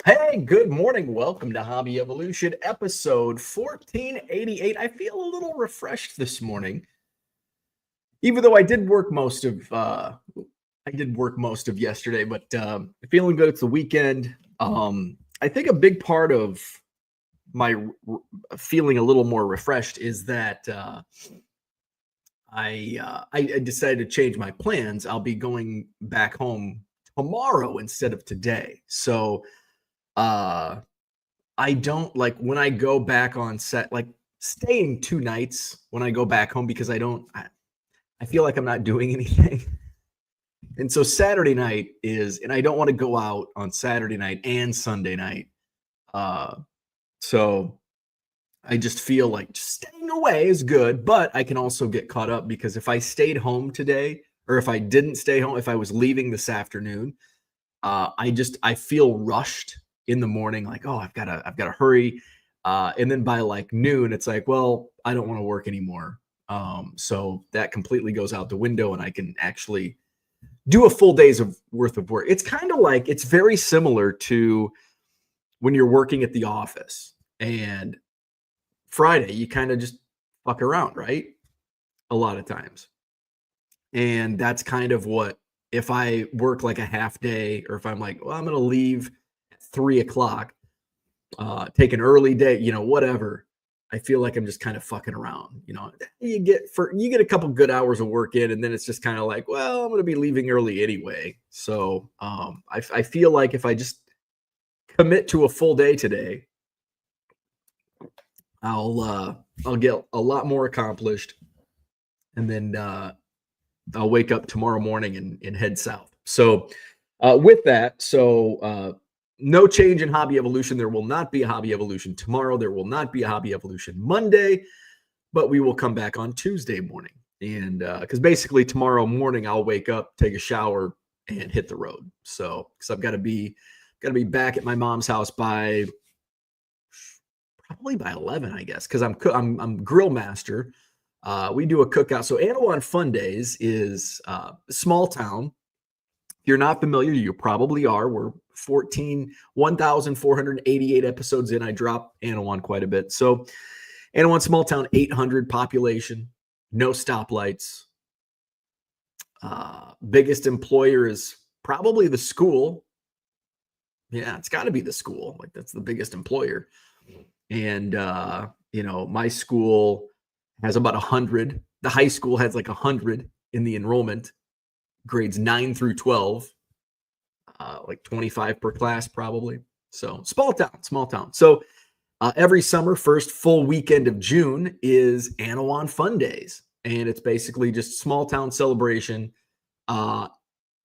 Hey, good morning. Welcome to Hobby Evolution, episode 1488. I feel a little refreshed this morning, even though I did work most of yesterday, but feeling good. It's the weekend. I think a big part of my feeling a little more refreshed is that I decided to change my plans. I'll be going back home tomorrow instead of today. So uh I don't like when I go back on set, like staying 2 nights when I go back home because I feel like I'm not doing anything. And so Saturday night and I don't want to go out on Saturday night and Sunday night. Uh, so I just feel like just staying away is good, but I can also get caught up because if I stayed home today, or if I didn't stay home, if I was leaving this afternoon, I feel rushed in the morning, like, oh, I've gotta hurry. And then by like noon, it's like, well, I don't want to work anymore. So that completely goes out the window, and I can actually do a full day's worth of work. It's kind of like it's very similar to when you're working at the office and Friday, you kind of just fuck around, right? A lot of times. And that's kind of what, if I work like a half day, or if I'm like, well, I'm going to leave at 3 o'clock, take an early day, whatever. I feel like I'm just kind of fucking around. You get a couple good hours of work in, and then it's just kind of like, well, I'm going to be leaving early anyway. So I feel like if I just commit to a full day today, I'll get a lot more accomplished, and then I'll wake up tomorrow morning and head south. So with that, no change in Hobby Evolution. There will not be a Hobby Evolution tomorrow. There will not be a Hobby Evolution Monday, but we will come back on Tuesday morning. And because basically tomorrow morning I'll wake up, take a shower, and hit the road. So because I've got to be back at my mom's house by probably by 11, I guess, because I'm grill master. We do a cookout. So Annawan Sundays is a small town. If you're not familiar, you probably are. We're 1,488 episodes in. I drop Annawan quite a bit. So Annawan, small town, 800 population, no stoplights. Biggest employer is probably the school. Yeah, it's got to be the school. Like, that's the biggest employer. And, my school has about 100. The high school has like 100 in the enrollment, grades 9 through 12, like 25 per class probably. So small town. So every summer, first full weekend of June is Annawan Fun Days. And it's basically just small town celebration.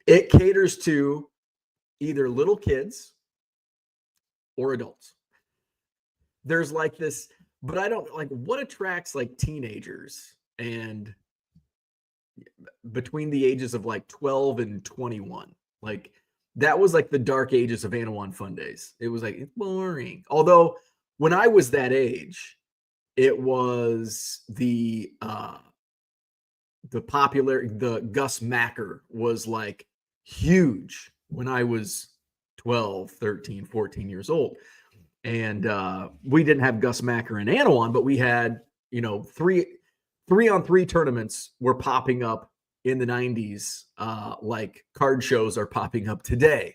It caters to either little kids or adults. There's like this, but I don't like what attracts like teenagers and between the ages of like 12 and 21. Like that was like the dark ages of Annawan Fun Days. It was like, it's boring. Although when I was that age, it was the Gus Macker was like huge when I was 12, 13, 14 years old. And we didn't have Gus Macker and Annawan, but we had, 3-on-3 tournaments were popping up in the 90s, like card shows are popping up today.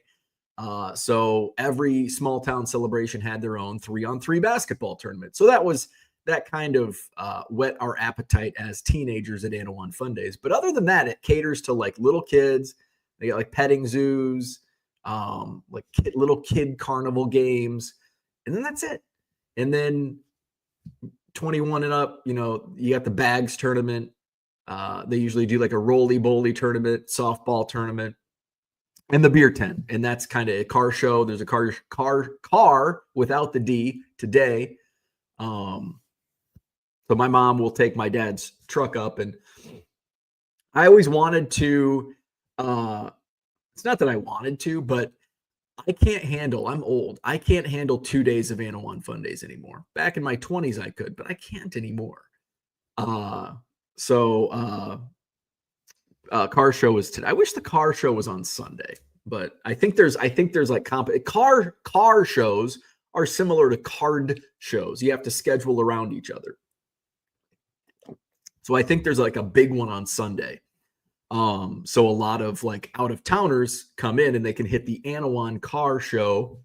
So every small town celebration had their own 3-on-3 basketball tournament. So that kind of whet our appetite as teenagers at Annawan Fun Days. But other than that, it caters to like little kids. They got like petting zoos, like little kid carnival games. And then that's it. And then 21 and up, you got the bags tournament. They usually do like a roly-boly tournament, softball tournament, and the beer tent. And that's kind of a car show. There's a car without the D today. So my mom will take my dad's truck up. And I always wanted to, it's not that I wanted to, but I'm old. I can't handle 2 days of Annawan Fun Days anymore. Back in my 20s, I could, but I can't anymore. Car show was today. I wish the car show was on Sunday, But I think there's like car shows are similar to card shows. You have to schedule around each other. So I think there's like a big one on Sunday. So a lot of like out of towners come in and they can hit the Annawan car show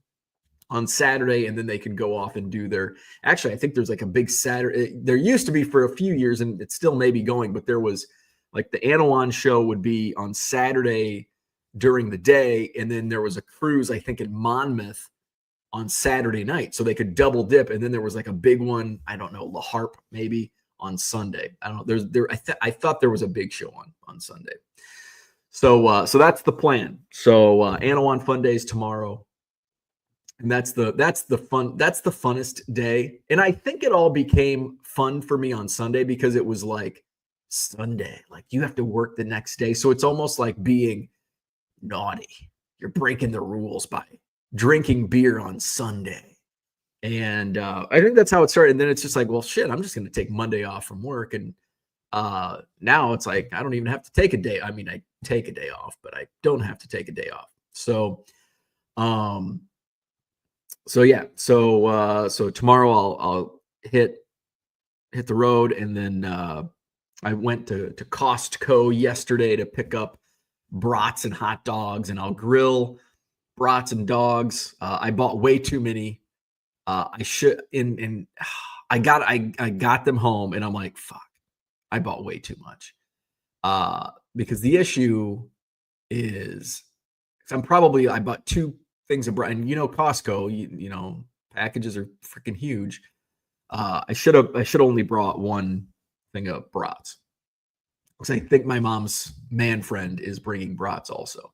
on Saturday, and then they can go off and do their, actually, I think there's like a big Saturday. There used to be for a few years, and it still may be going, but there was like the Annawan show would be on Saturday during the day. And then there was a cruise, I think in Monmouth on Saturday night. So they could double dip. And then there was like a big one, I don't know, La Harpe maybe on Sunday. I don't know. I thought there was a big show on Sunday. So that's the plan. So Annawan Fun Days tomorrow. And that's the funnest day. And I think it all became fun for me on Sunday because it was like Sunday, like you have to work the next day. So it's almost like being naughty. You're breaking the rules by drinking beer on Sunday. And I think that's how it started. And then it's just like, well, shit, I'm just going to take Monday off from work. And now it's like, I don't even have to take a day. I mean, I take a day off, but I don't have to take a day off. So, so tomorrow I'll hit the road, and then I went to Costco yesterday to pick up brats and hot dogs, and I'll grill brats and dogs. I bought way too many. I got them home, and I'm like, fuck, I bought way too much. Because the issue is I bought two things of brat, and Costco, you know, packages are freaking huge. I should only brought one thing of brats, because I think my mom's man friend is bringing brats also.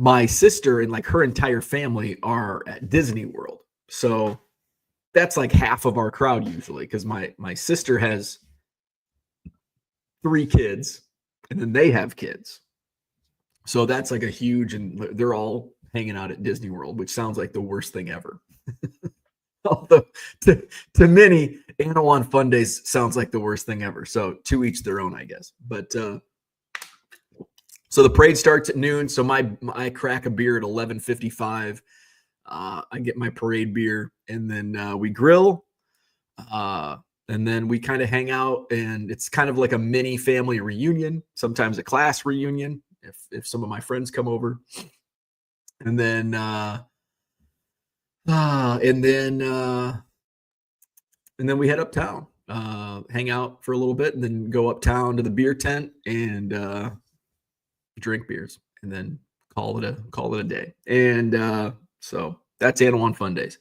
My sister and like her entire family are at Disney World, so that's like half of our crowd usually, because my sister has 3 kids, and then they have kids. So that's like a huge, and they're all hanging out at Disney World, which sounds like the worst thing ever. Although to many, Annawan Fun Days sounds like the worst thing ever. So to each their own, I guess. But so the parade starts at noon. So I crack a beer at 11:55. I get my parade beer, and then we grill. And then we kind of hang out, and it's kind of like a mini family reunion, sometimes a class reunion if some of my friends come over. And then we head uptown, hang out for a little bit, and then go uptown to the beer tent and drink beers, and then call it a day. And so that's Annawan Fun Days.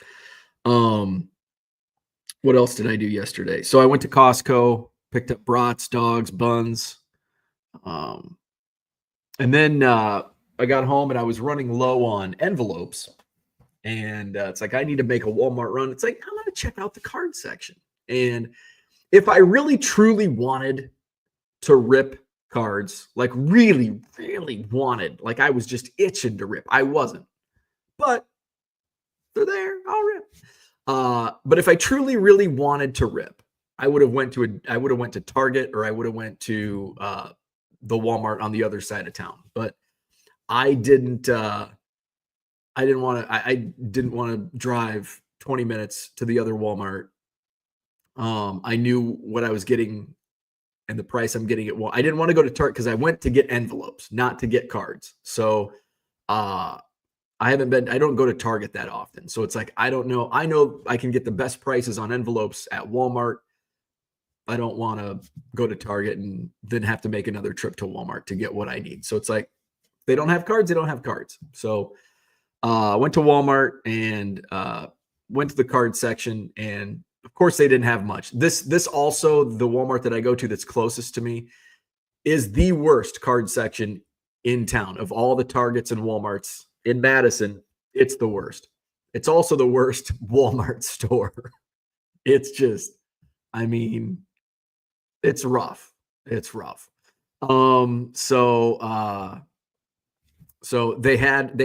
What else did I do yesterday? So I went to Costco, picked up brats, dogs, buns. And then I got home, and I was running low on envelopes. And it's like, I need to make a Walmart run. It's like, I'm going to check out the card section. And if I really, truly wanted to rip cards, like really, really wanted, like I was just itching to rip, I wasn't. But they're there, I'll rip. But if I truly, really wanted to rip, I would have went to Target, or I would have went to the Walmart on the other side of town. But I didn't want to drive 20 minutes to the other Walmart. I knew what I was getting and the price I'm getting it. Well, I didn't want to go to Target because I went to get envelopes, not to get cards. So I don't go to Target that often. So it's like, I don't know. I know I can get the best prices on envelopes at Walmart. I don't want to go to Target and then have to make another trip to Walmart to get what I need. So it's like, they don't have cards. They don't have cards. So I went to Walmart and went to the card section, and of course they didn't have much. This also, the Walmart that I go to that's closest to me is the worst card section in town. Of all the Targets and Walmarts in Madison, it's the worst. It's also the worst Walmart store. It's just, I mean, it's rough. It's rough. So they had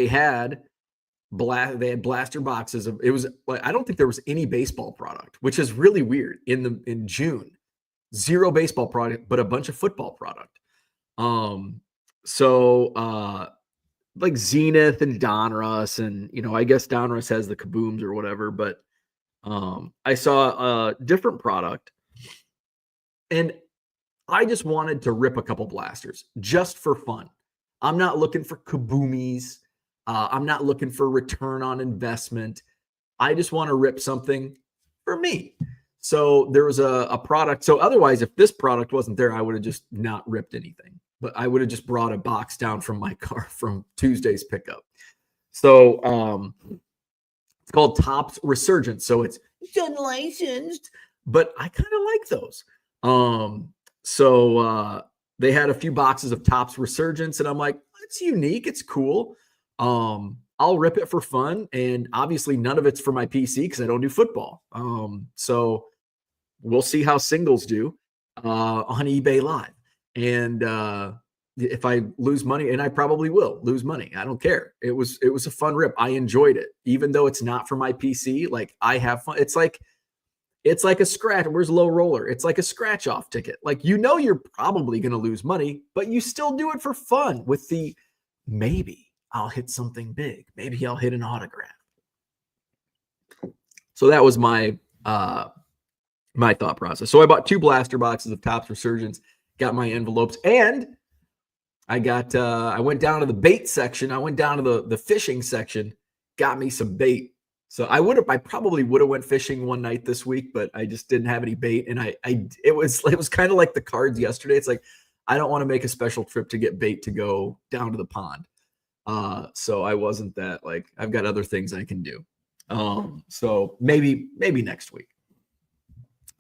blaster boxes of, it was like, I don't think there was any baseball product, which is really weird in June. zero baseball product, but a bunch of football product. So like Zenith and Donruss, and I guess Donruss has the kabooms or whatever, but I saw a different product, and I just wanted to rip a couple blasters just for fun. I'm not looking for kaboomies. I'm not looking for return on investment. I just want to rip something for me. So there was a product. So otherwise, if this product wasn't there, I would have just not ripped anything. But I would have just brought a box down from my car from Tuesday's pickup. So it's called Topps Resurgence. So it's unlicensed, but I kind of like those. So they had a few boxes of Topps Resurgence, and I'm like, it's unique. It's cool. I'll rip it for fun. And obviously none of it's for my PC because I don't do football. So we'll see how singles do on eBay Live. And if I lose money, and I probably will lose money, I don't care. It was a fun rip. I enjoyed it, even though it's not for my PC. Like, I have fun. It's like a scratch. Where's low roller? It's like a scratch off ticket. Like, you're probably going to lose money, but you still do it for fun with the maybe I'll hit something big. Maybe I'll hit an autograph. So that was my my thought process. So I bought 2 blaster boxes of Topps Resurgence, got my envelopes, and I went down to the bait section. I went down to the fishing section, got me some bait. So I probably would have went fishing one night this week, but I just didn't have any bait. And it was kind of like the cards yesterday. It's like, I don't want to make a special trip to get bait to go down to the pond. So I wasn't that, like, I've got other things I can do. So maybe next week.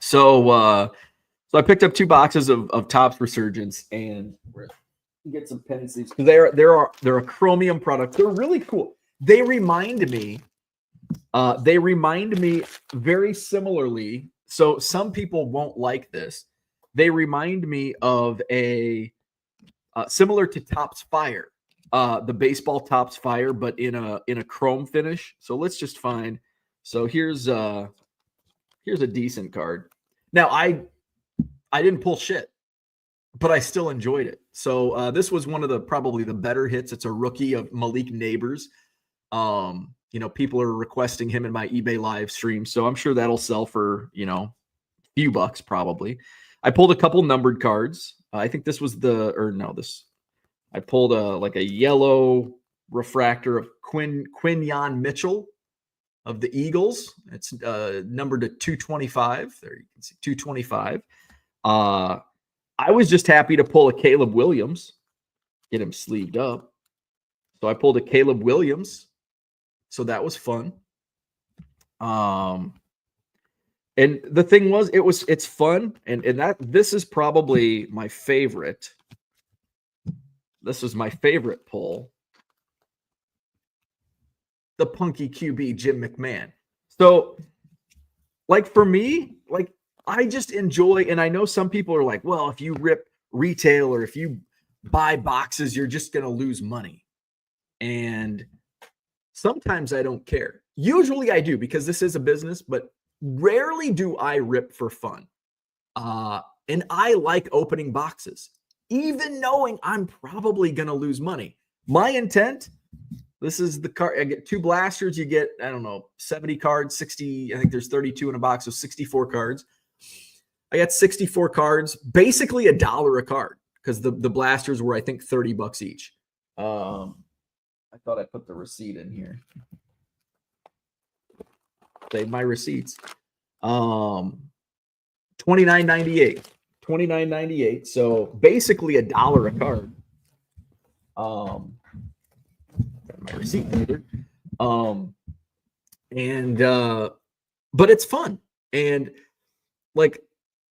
So I picked up 2 boxes of Topps Resurgence, and get some pen sleeves because they're a chromium product. They're really cool. They remind me very similarly. So some people won't like this. They remind me of a similar to Topps Fire, the baseball Topps Fire, but in a chrome finish. So let's just find. So here's a decent card. Now I didn't pull shit, but I still enjoyed it. So this was one of probably the better hits. It's a rookie of Malik Neighbors. People are requesting him in my eBay live stream, so I'm sure that'll sell for, a few bucks probably. I pulled a couple numbered cards. I think this was I pulled a yellow refractor of Quinyon Mitchell of the Eagles. It's numbered to 225. There you can see 225. I was just happy to pull a Caleb Williams, get him sleeved up. So I pulled a Caleb Williams. So that was fun. And the thing was, it's fun. And this is probably my favorite. This was my favorite pull. The punky QB, Jim McMahon. So, like, for me, like, I just enjoy, and I know some people are like, well, if you rip retail or if you buy boxes, you're just going to lose money. And sometimes I don't care. Usually I do, because this is a business, but rarely do I rip for fun. And I like opening boxes, even knowing I'm probably going to lose money. My intent, this is the card. I get 2 blasters. You get, 70 cards, 60. I think there's 32 in a box, so 64 cards. I got 64 cards, basically $1 a card, because the blasters were, I think, $30 each. I thought I put the receipt in here. Save my receipts. $29.98. $29.98. So basically $1 a card. Got my receipt later. But it's fun. And like,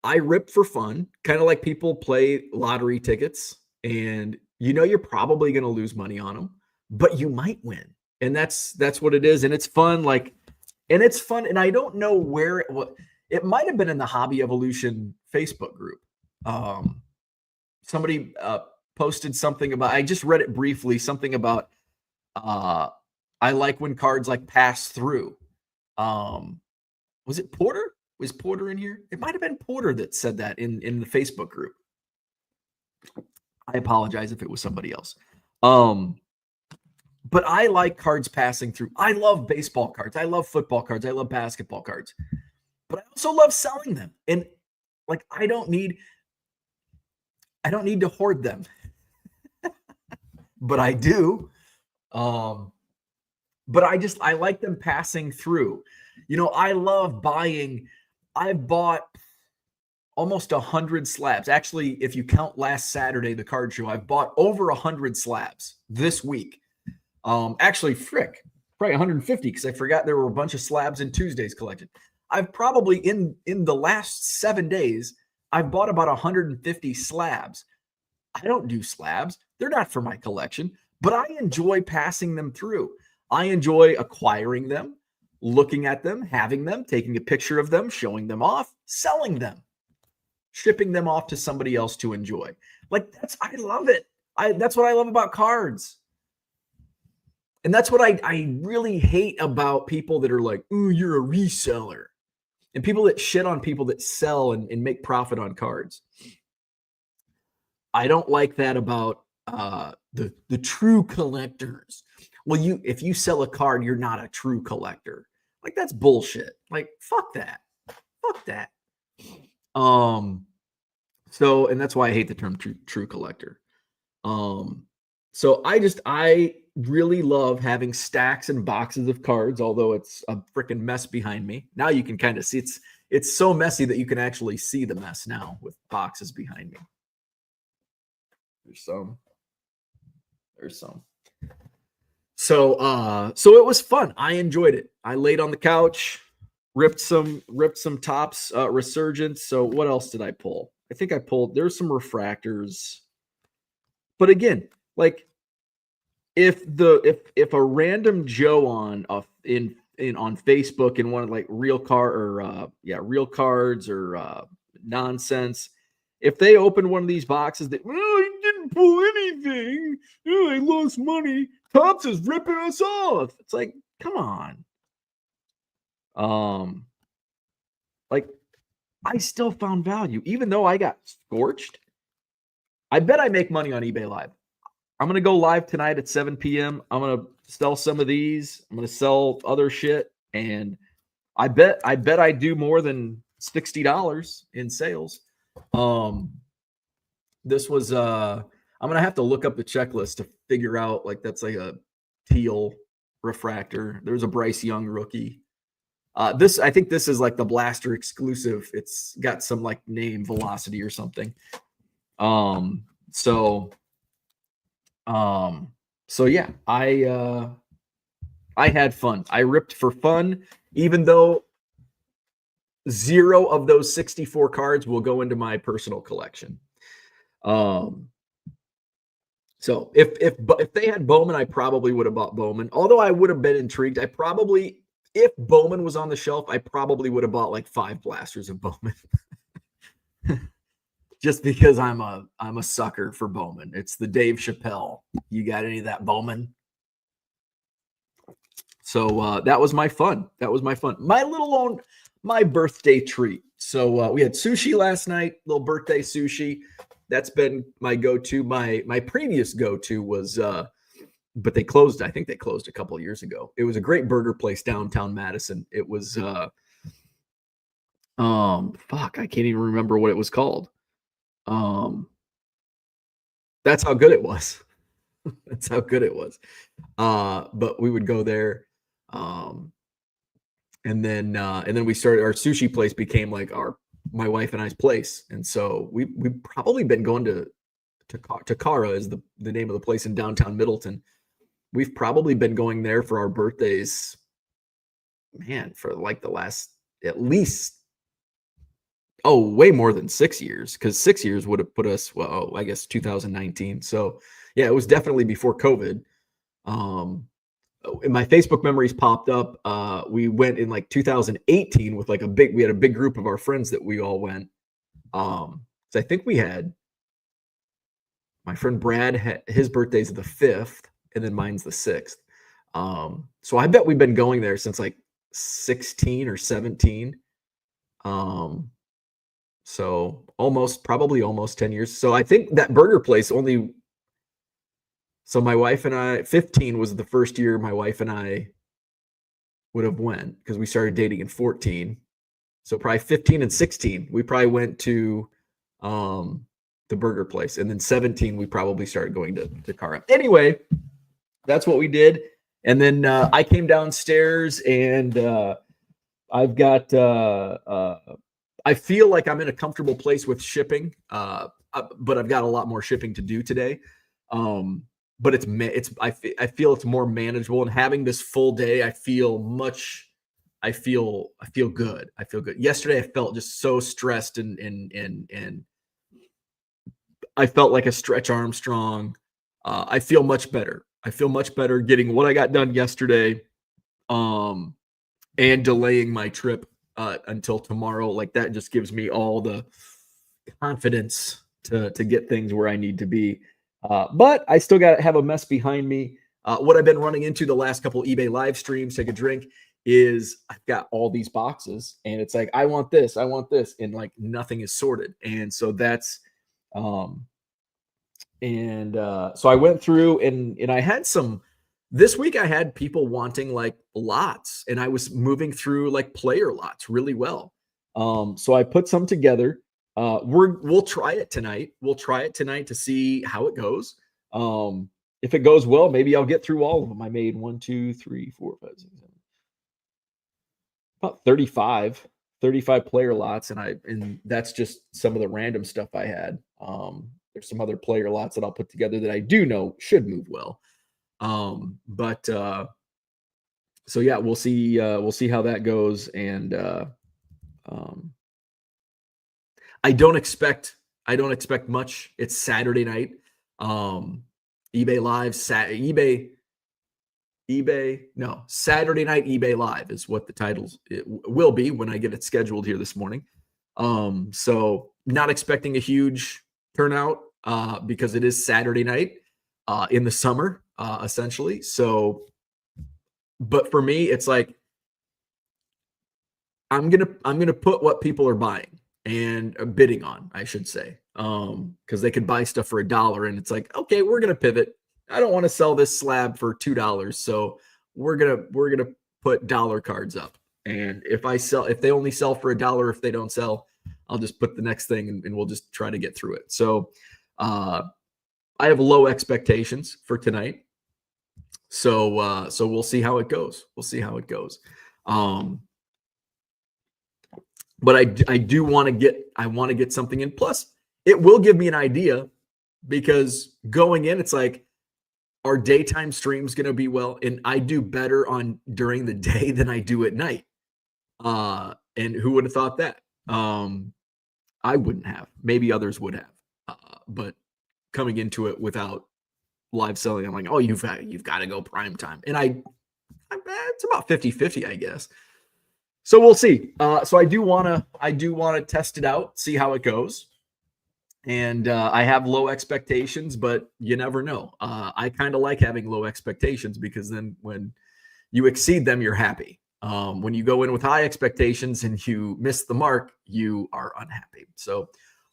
I rip for fun, kind of like people play lottery tickets, and you're probably going to lose money on them, but you might win. And that's what it is. And it's fun. And it's fun. And I don't know where it might have been in the Hobby Evolution Facebook group. Somebody posted something about, I just read it briefly, something about, I like when cards like pass through. Was it Porter? Was Porter in here? It might have been Porter that said that in the Facebook group. I apologize if it was somebody else. But I like cards passing through. I love baseball cards. I love football cards. I love basketball cards. But I also love selling them. And like I don't need to hoard them. But I do. But I like them passing through. You know, I love buying. I've bought almost 100 slabs. Actually, if you count last Saturday, the card show, I've bought over 100 slabs this week. Actually, probably 150 because I forgot there were a bunch of slabs in Tuesday's collection. I've probably in the last 7 days, I've bought about 150 slabs. I don't do slabs. They're not for my collection, but I enjoy passing them through. I enjoy acquiring them, looking at them, having them, taking a picture of them, showing them off, selling them, shipping them off to somebody else to enjoy. Like I love it. That's what I love about cards. And that's what I really hate about people that are like, ooh, you're a reseller. And people that shit on people that sell and make profit on cards. I don't like that about the true collectors. Well, if you sell a card, you're not a true collector. Like that's bullshit. Like fuck that. Fuck that. So, and that's why I hate the term true collector. So I really love having stacks and boxes of cards, although it's a freaking mess behind me. Now you can kind of see it's so messy that you can actually see the mess now with boxes behind me. There's some. So it was fun. I enjoyed it. I laid on the couch, ripped some Topps Resurgence. So what else did I pull? I think I pulled, there's some refractors. But again, like if a random Joe on Facebook and wanted like real cards or nonsense, if they open one of these boxes that I didn't pull anything, I lost money, Topps is ripping us off. It's like, come on. Like I still found value, even though I got scorched. I bet I make money on eBay Live. I'm going to go live tonight at 7 p.m. I'm going to sell some of these. I'm going to sell other shit. And I bet I do more than $60 in sales. This was, I'm going to have to look up the checklist to figure out, like, that's like a teal refractor. There's a Bryce Young rookie. I think this is like the Blaster exclusive. It's got some like name Velocity or something. So yeah, I had fun. I ripped for fun, even though 0 of those 64 cards will go into my personal collection. So if they had Bowman, I probably would have bought Bowman. Although I would have been intrigued. If Bowman was on the shelf, I probably would have bought like 5 blasters of Bowman. Just because I'm a sucker for Bowman. It's the Dave Chappelle. You got any of that Bowman? So that was my fun. My birthday treat. So we had sushi last night, little birthday sushi. That's been my go-to. My previous go-to was but they closed. I think they closed a couple of years ago. It was a great burger place downtown Madison. It was I can't even remember what it was called. That's how good it was. That's how good it was. But we would go there. And then we started, our sushi place became like my wife and I's place. And so we've probably been going to Takara is the name of the place in downtown Middleton. We've probably been going there for our birthdays, man, for like the last at least way more than 6 years, because 6 years would have put us, well, I guess 2019. So yeah, it was definitely before COVID. In my Facebook memories popped up. We went in like 2018 with like we had a big group of our friends that we all went. So I think we had my friend Brad, his birthday's the 5th, and then mine's the 6th. So I bet we've been going there since like 16 or 17. So probably almost 10 years. So I think that burger place so my wife and I, 15 was the first year my wife and I would have went, because we started dating in 14. So probably 15 and 16, we probably went to the burger place. And then 17, we probably started going to Cara. Anyway, that's what we did. And then I came downstairs, and I've got I feel like I'm in a comfortable place with shipping, but I've got a lot more shipping to do today. But I feel it's more manageable, and having this full day, I feel good. I feel good. Yesterday, I felt just so stressed, and I felt like a Stretch Armstrong. I feel much better. I feel much better getting what I got done yesterday, and delaying my trip until tomorrow. Like, that just gives me all the confidence to get things where I need to be. But I still got to have a mess behind me. What I've been running into the last couple eBay live streams, take a drink, is I've got all these boxes, and it's like, I want this, and like nothing is sorted. And so that's, so I went through, and I had this week I had people wanting like lots, and I was moving through like player lots really well. So I put some together. We'll try it tonight. We'll try it tonight to see how it goes. If it goes well, maybe I'll get through all of them. I made 1, 2, 3, 4, 5, 6, 7, about 35 player lots. And that's just some of the random stuff I had. There's some other player lots that I'll put together that I do know should move well. So yeah, we'll see how that goes. And, I don't expect much. It's Saturday night. eBay Live, Saturday Night eBay Live is what the titles it will be when I get it scheduled here this morning. So not expecting a huge turnout because it is Saturday night in the summer, essentially. So, but for me, it's like, I'm gonna put what people are buying and bidding on, I should say, because they could buy stuff for $1, and it's like, okay, we're gonna pivot. I don't want to sell this slab for $2, so we're gonna put dollar cards up. And if they only sell for $1, if they don't sell, I'll just put the next thing, and we'll just try to get through it. So I have low expectations for tonight. So we'll see how it goes. But I do want to get something in. Plus, it will give me an idea, because going in, it's like, our daytime stream's going to be well, and I do better during the day than I do at night. And who would have thought that? I wouldn't have. Maybe others would have. But coming into it without live selling, I'm like, oh, you've got to go prime time. And it's about 50-50, I guess. So we'll see. So I do want to test it out, see how it goes. And I have low expectations, but you never know. I kind of like having low expectations, because then when you exceed them, you're happy. When you go in with high expectations and you miss the mark, you are unhappy. So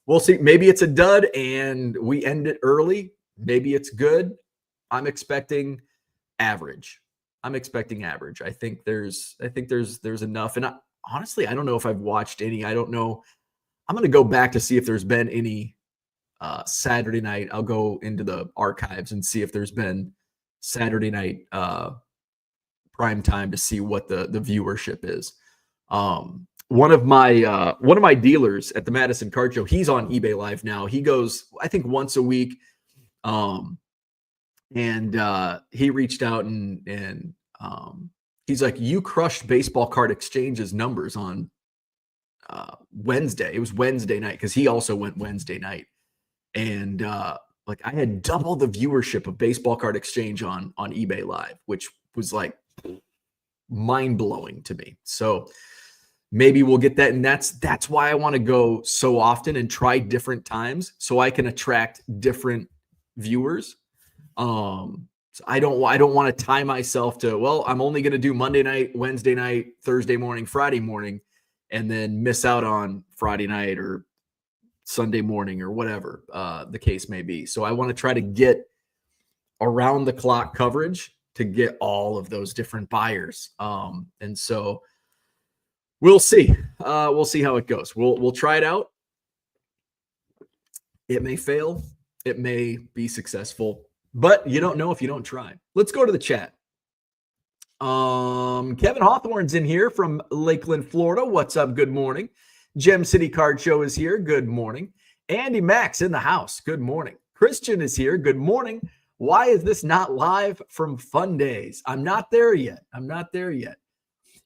we'll see. Maybe it's a dud and we end it early. Maybe it's good. I'm expecting average. I think there's enough. And honestly, I don't know if I've watched any. I don't know. I'm going to go back to see if there's been any Saturday night. I'll go into the archives and see if there's been Saturday night prime time to see what the viewership is. One of my dealers at the Madison Card Show, he's on eBay Live now. He goes, I think, once a week. And he reached out and he's like, you crushed Baseball Card Exchange's numbers on Wednesday. It was Wednesday night, because he also went Wednesday night. And like, I had double the viewership of Baseball Card Exchange on eBay Live, which was like mind-blowing to me. So maybe we'll get that. And that's why I want to go so often and try different times, so I can attract different viewers. So I don't want to tie myself to, well, I'm only going to do Monday night, Wednesday night, Thursday morning, Friday morning. and then miss out on Friday night or Sunday morning or whatever the case may be. So I want to try to get around the clock coverage to get all of those different buyers. And so we'll see. We'll see how it goes. We'll try it out. It may fail. It may be successful, but you don't know if you don't try. Let's go to the chat. Kevin Hawthorne's in here from Lakeland, Florida. What's up? Good morning. Gem City Card Show is here. Good morning. Andy Max in the house. Good morning. Christian is here. Good morning. Why is this not live from Fun Days? I'm not there yet.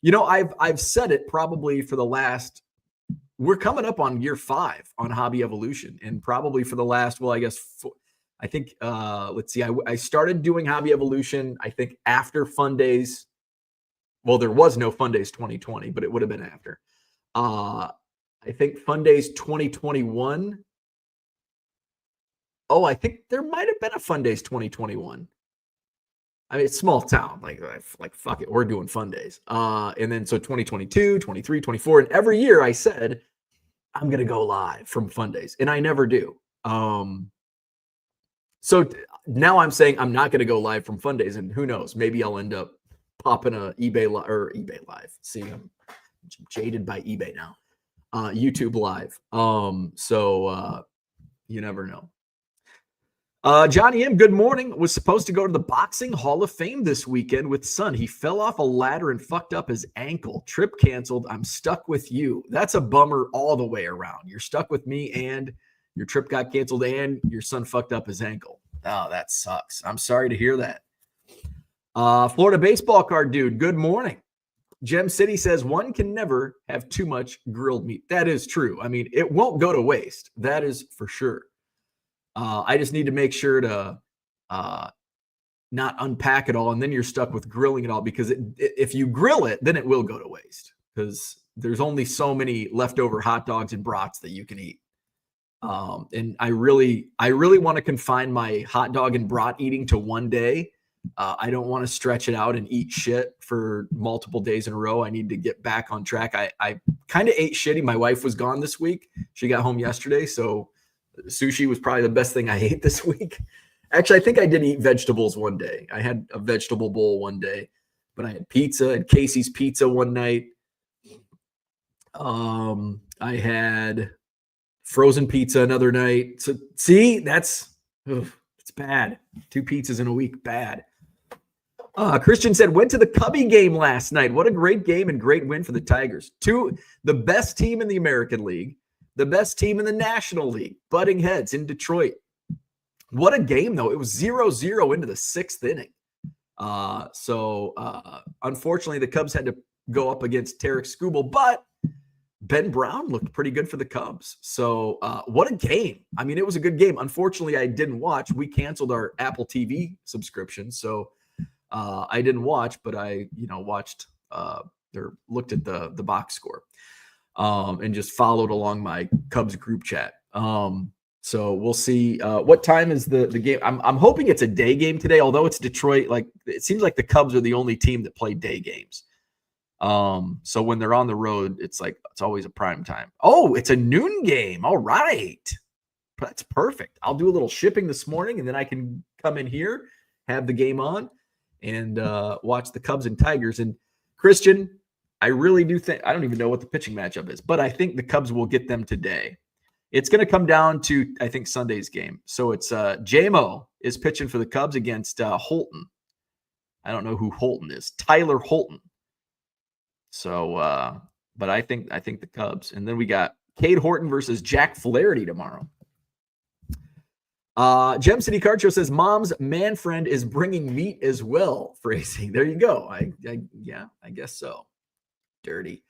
You know, I've said it probably for the last, we're coming up on year 5 on Hobby Evolution, and probably for the last, well, I guess, I think, let's see, I started doing Hobby Evolution, I think, after Fun Days. Well, there was no Fun Days 2020, but it would have been after. I think Fun Days 2021. Oh, I think there might have been a Fun Days 2021. I mean, it's small town. Like fuck it, we're doing Fun Days. And then so 2022, 23, 24, and every year I said I'm gonna go live from Fun Days, and I never do. So now I'm saying I'm not gonna go live from Fun Days, and who knows? Maybe I'll end up popping a eBay Live. See, I'm jaded by eBay now. YouTube Live. So you never know. Johnny M, good morning. Was supposed to go to the Boxing Hall of Fame this weekend with son. He fell off a ladder and fucked up his ankle. Trip canceled. I'm stuck with you. That's a bummer all the way around. You're stuck with me, and your trip got canceled, and your son fucked up his ankle. Oh, that sucks. I'm sorry to hear that. Florida baseball card dude, good morning. Gem City says one can never have too much grilled meat. That is true. I mean, it won't go to waste. That is for sure. I just need to make sure to not unpack it all, and then you're stuck with grilling it all, because if you grill it, then it will go to waste, because there's only so many leftover hot dogs and brats that you can eat. And I really want to confine my hot dog and brat eating to one day. I don't want to stretch it out and eat shit for multiple days in a row. I need to get back on track. I kind of ate shitty. My wife was gone this week. She got home yesterday, so sushi was probably the best thing I ate this week. Actually, I think I did eat vegetables one day. I had a vegetable bowl one day, but I had pizza and Casey's Pizza one night. I had frozen pizza another night. So see, it's bad. 2 pizzas in a week, bad. Christian said, went to the Cubby game last night. What a great game and great win for the Tigers. The best team in the American League, the best team in the National League, butting heads in Detroit. What a game, though. It was 0-0 into the 6th inning. Unfortunately, the Cubs had to go up against Tarek Skubal, but Ben Brown looked pretty good for the Cubs. So what a game. I mean, it was a good game. Unfortunately, I didn't watch. We canceled our Apple TV subscription, so I didn't watch, but I watched or looked at the box score and just followed along my Cubs group chat. So we'll see. What time is the game? I'm hoping it's a day game today, although it's Detroit. Like, it seems like the Cubs are the only team that play day games. So when they're on the road, it's always a prime time. Oh, it's a noon game. All right. That's perfect. I'll do a little shipping this morning, and then I can come in here, have the game on, and watch the Cubs and Tigers. And Christian, I really do think, I don't even know what the pitching matchup is, but I think the Cubs will get them today. It's going to come down to, I think, Sunday's game. So it's JMO is pitching for the Cubs against Holton. I don't know who Holton is. Tyler Holton. So, but I think the Cubs. And then we got Cade Horton versus Jack Flaherty tomorrow. Gem City Card Show says, Mom's man friend is bringing meat as well. Phrasing. There you go. I guess so. Dirty.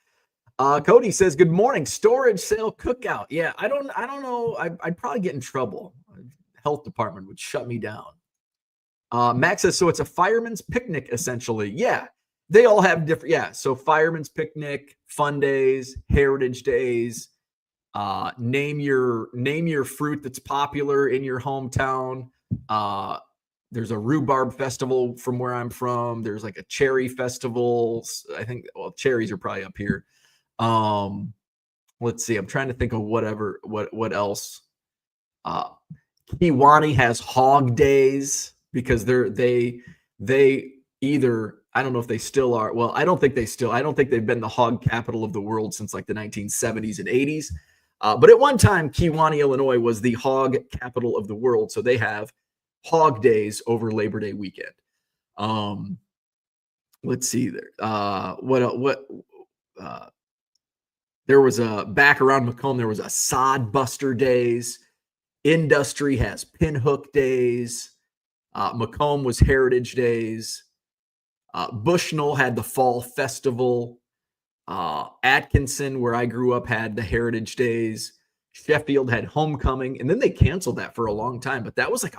Cody says, good morning. Storage sale cookout. Yeah, I don't know. I'd probably get in trouble. Health department would shut me down. Max says, so it's a fireman's picnic, essentially. Yeah, they all have different. Yeah, so fireman's picnic, fun days, heritage days. Name your fruit that's popular in your hometown. There's a rhubarb festival from where I'm from. There's like a cherry festival. I think, well, cherries are probably up here. Let's see. I'm trying to think of what else. Kiwani has hog days because they either, I don't know if they still are. Well, I don't think they've been the hog capital of the world since like the 1970s and 80s. But at one time, Kiwani, Illinois was the hog capital of the world. So they have hog days over Labor Day weekend. Let's see there. There was a, back around Macomb, there was a sod buster days. Industry has pinhook days. Macomb was Heritage Days. Bushnell had the Fall Festival. Atkinson, where I grew up, had the Heritage Days. Sheffield had Homecoming, and then they canceled that for a long time. But that was like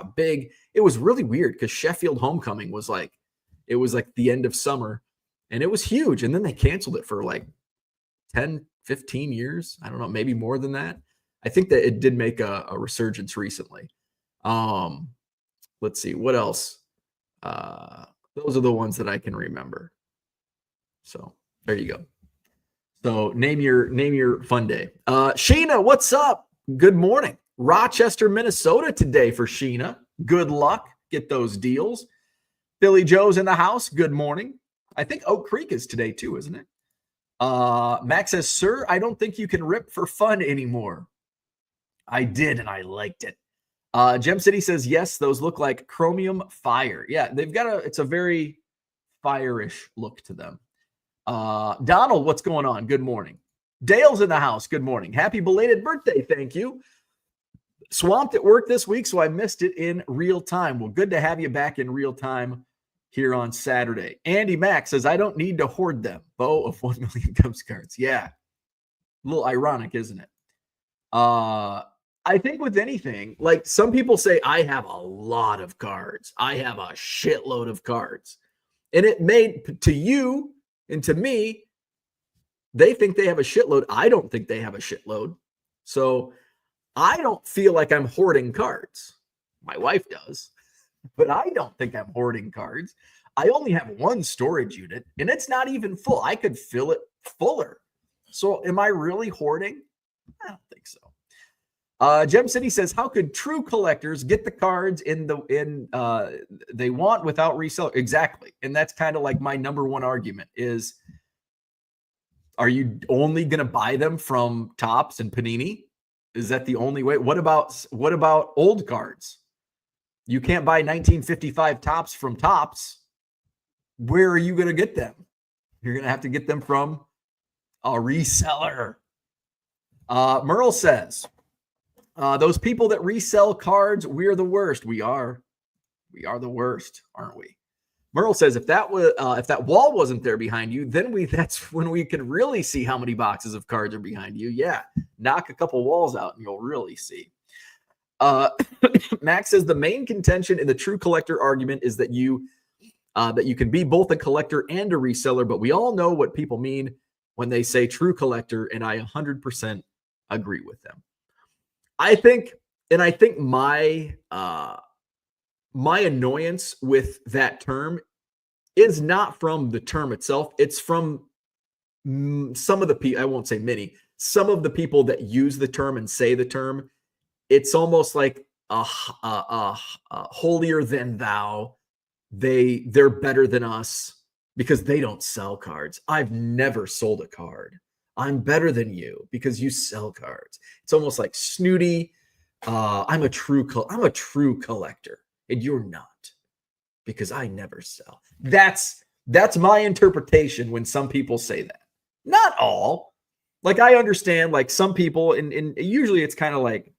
it was really weird because Sheffield Homecoming was like the end of summer, and it was huge. And then they canceled it for like 10, 15 years. I don't know, maybe more than that. I think that it did make a resurgence recently. Let's see, what else? Those are the ones that I can remember. So there you go. So name your fun day. Sheena, what's up? Good morning. Rochester, Minnesota today for Sheena. Good luck. Get those deals. Billy Joe's in the house. Good morning. I think Oak Creek is today too, isn't it? Max says, sir, I don't think you can rip for fun anymore. I did, and I liked it. Gem City says, yes, those look like chromium fire. Yeah, it's a very fire-ish look to them. Donald, what's going on? Good morning. Dale's in the house. Good morning. Happy belated birthday. Thank you. Swamped at work this week, so I missed it in real time. Well, good to have you back in real time here on Saturday. Andy Mack says, I don't need to hoard them. Bow of 1 million Cubs cards. Yeah. A little ironic, isn't it? I think with anything, like some people say, I have a lot of cards. I have a shitload of cards. And it made to you and to me, they think they have a shitload. I don't think they have a shitload. So I don't feel like I'm hoarding cards. My wife does, but I don't think I'm hoarding cards. I only have one storage unit and it's not even full. I could fill it fuller. So am I really hoarding? I don't think so. Gem City says, how could true collectors get the cards they want without resale? Exactly. And that's kind of like my number one argument is, are you only going to buy them from Topps and Panini? Is that the only way? What about old cards? You can't buy 1955 Topps from Topps. Where are you going to get them? You're going to have to get them from a reseller. Merle says, those people that resell cards, we're the worst. We are the worst, aren't we? Merle says, if that wall wasn't there behind you, then that's when we can really see how many boxes of cards are behind you. Yeah, knock a couple walls out and you'll really see. Max says the main contention in the true collector argument is that you can be both a collector and a reseller, but we all know what people mean when they say true collector, and I 100% agree with them. I think my annoyance with that term is not from the term itself. It's from some of the people, I won't say many, some of the people that use the term and say the term. It's almost like a holier than thou. They're better than us because they don't sell cards. I've never sold a card. I'm better than you because you sell cards. It's almost like snooty. I'm a true collector and you're not because I never sell. That's my interpretation when some people say that. Not all. Like I understand like some people and usually it's kind of like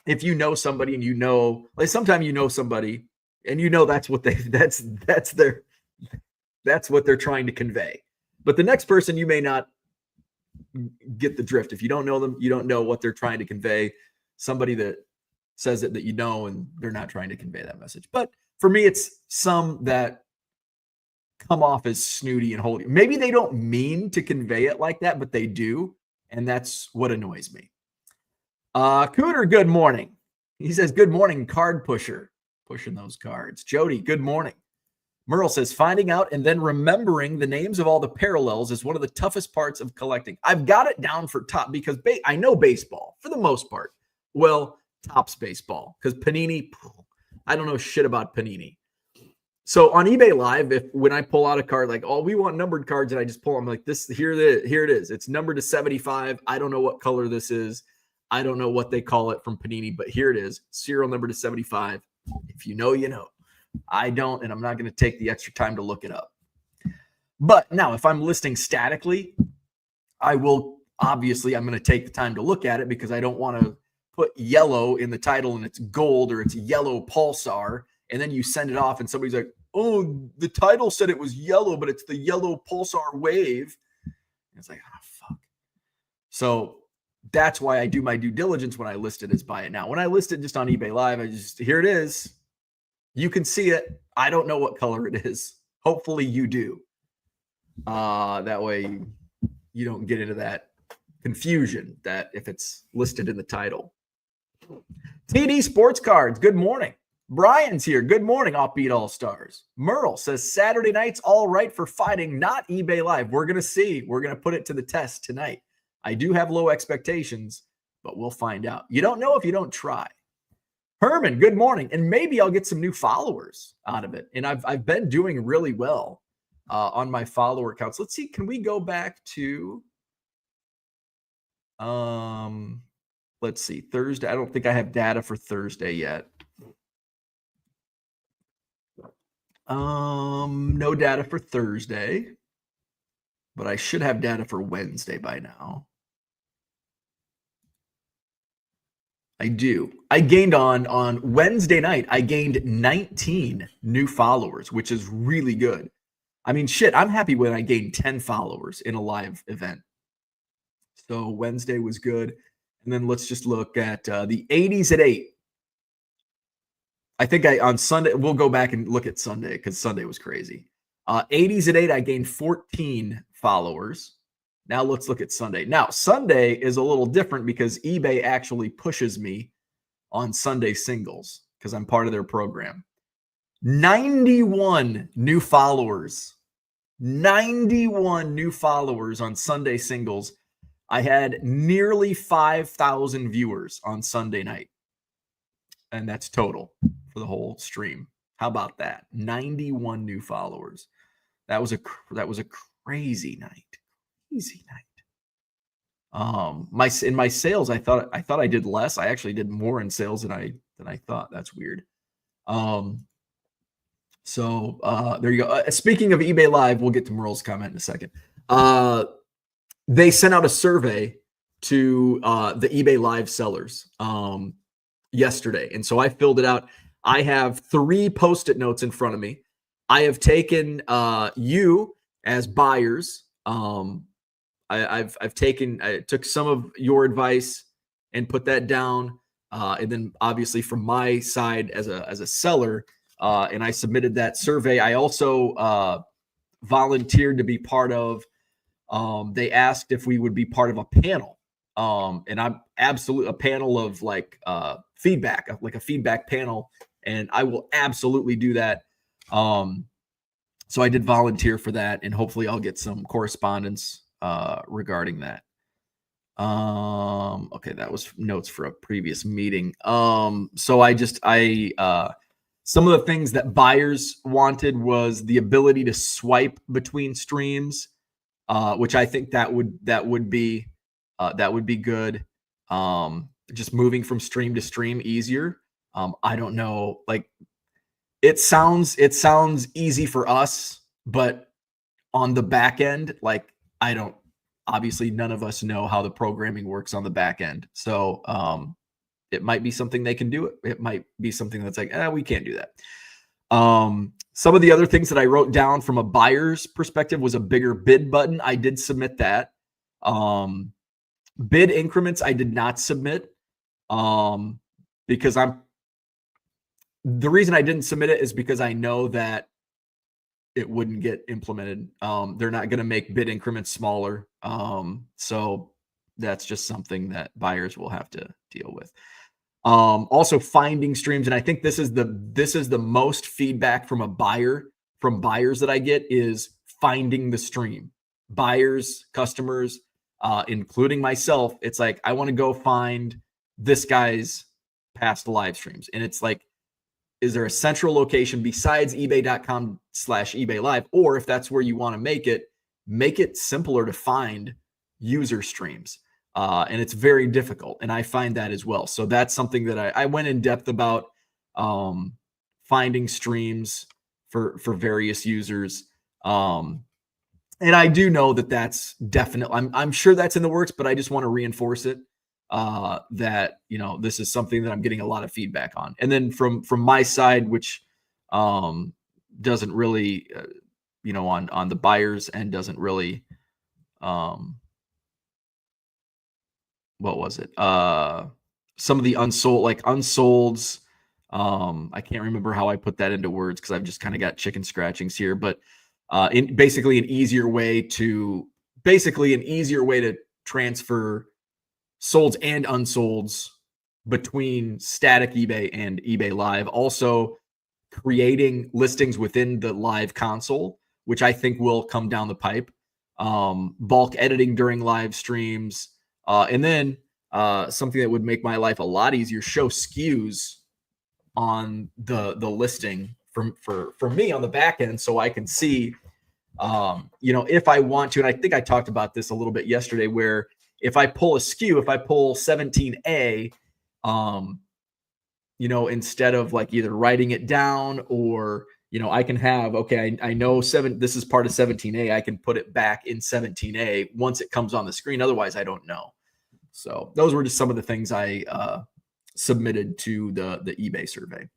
if you know somebody and you know, like sometimes you know somebody and you know that's what that's what they're trying to convey. But the next person, you may not get the drift. If you don't know them, you don't know what they're trying to convey. Somebody that says it that you know, and they're not trying to convey that message. But for me, it's some that come off as snooty and holy. Maybe they don't mean to convey it like that, but they do. And that's what annoys me. Cooter, good morning. He says, good morning, card pusher. Pushing those cards. Jody, good morning. Merle says, finding out and then remembering the names of all the parallels is one of the toughest parts of collecting. I've got it down for top because I know baseball for the most part. Well, Topps baseball, because Panini, I don't know shit about Panini. So on eBay Live, when I pull out a card, like, oh, we want numbered cards, and I just pull them like this, here it is. It's numbered to 75. I don't know what color this is. I don't know what they call it from Panini, but here it is. Serial number to 75. If you know, you know. I don't, and I'm not going to take the extra time to look it up. But now, if I'm listing statically, I will, obviously, I'm going to take the time to look at it because I don't want to put yellow in the title and it's gold or it's yellow pulsar, and then you send it off and somebody's like, oh, the title said it was yellow, but it's the yellow pulsar wave. And it's like, oh, fuck. So that's why I do my due diligence when I list it as buy it now. When I list it just on eBay Live, here it is. You can see it. I don't know what color it is. Hopefully you do. That way you don't get into that confusion that if it's listed in the title. TD Sports Cards, good morning. Brian's here. Good morning, Offbeat All-Stars. Merle says Saturday night's all right for fighting, not eBay Live. We're going to see. We're going to put it to the test tonight. I do have low expectations, but we'll find out. You don't know if you don't try. Herman, good morning. And maybe I'll get some new followers out of it. And I've been doing really well on my follower counts. Let's see. Can we go back to, let's see, Thursday. I don't think I have data for Thursday yet. No data for Thursday, but I should have data for Wednesday by now. I do. I gained on Wednesday night, I gained 19 new followers, which is really good. I mean, shit, I'm happy when I gained 10 followers in a live event. So Wednesday was good. And then let's just look at the 80s at 8. I think on Sunday, we'll go back and look at Sunday because Sunday was crazy. 80s at 8, I gained 14 followers. Now let's look at Sunday. Now, Sunday is a little different because eBay actually pushes me on Sunday singles because I'm part of their program. 91 new followers. 91 new followers on Sunday singles. I had nearly 5,000 viewers on Sunday night. And that's total for the whole stream. How about that? 91 new followers. That was a crazy night. Easy night. In my sales, I thought I did less. I actually did more in sales than I thought. That's weird. So there you go. Speaking of eBay Live, we'll get to Merle's comment in a second. They sent out a survey to the eBay Live sellers yesterday, and so I filled it out. I have 3 Post-it notes in front of me. I have taken you as buyers. I took some of your advice and put that down, and then obviously from my side as a seller, and I submitted that survey. I also volunteered to be part of. They asked if we would be part of a panel, and I'm absolutely a panel of like feedback, like a feedback panel, and I will absolutely do that. So I did volunteer for that, and hopefully I'll get some correspondence regarding that. Okay, that was notes for a previous meeting. So I some of the things that buyers wanted was the ability to swipe between streams, which I think that would be good. Just moving from stream to stream easier. I don't know, like it sounds easy for us, but on the back end, like obviously none of us know how the programming works on the back end. So it might be something they can do. It might be something that's like, we can't do that. Some of the other things that I wrote down from a buyer's perspective was a bigger bid button. I did submit that. Bid increments, I did not submit because the reason I didn't submit it is because I know that it wouldn't get implemented. They're not going to make bid increments smaller. So that's just something that buyers will have to deal with. Also finding streams. And I think this is the most feedback from a buyer from buyers that I get is finding the stream. Buyers, customers, including myself, it's like, I want to go find this guy's past live streams. And it's like, is there a central location besides ebay.com/eBay Live? Or if that's where you want to make it simpler to find user streams. And it's very difficult. And I find that as well. So that's something that I went in depth about, finding streams for various users. And I do know that that's definitely, I'm sure that's in the works, but I just want to reinforce it. That, this is something that I'm getting a lot of feedback on. And then from my side, which doesn't really, on the buyers end doesn't really, what was it? Some of the unsolds. I can't remember how I put that into words because I've just kind of got chicken scratchings here, but basically an easier way to transfer solds and unsolds between static eBay and eBay Live. Also creating listings within the live console, which I think will come down the pipe. Bulk editing during live streams. And then something that would make my life a lot easier, show SKUs on the listing for me on the back end, so I can see, if I want to. And I think I talked about this a little bit yesterday, where if I pull a SKU, if I pull 17A, instead of like either writing it down or, I can have, okay, I know this is part of 17A. I can put it back in 17A once it comes on the screen. Otherwise, I don't know. So those were just some of the things I submitted to the eBay survey.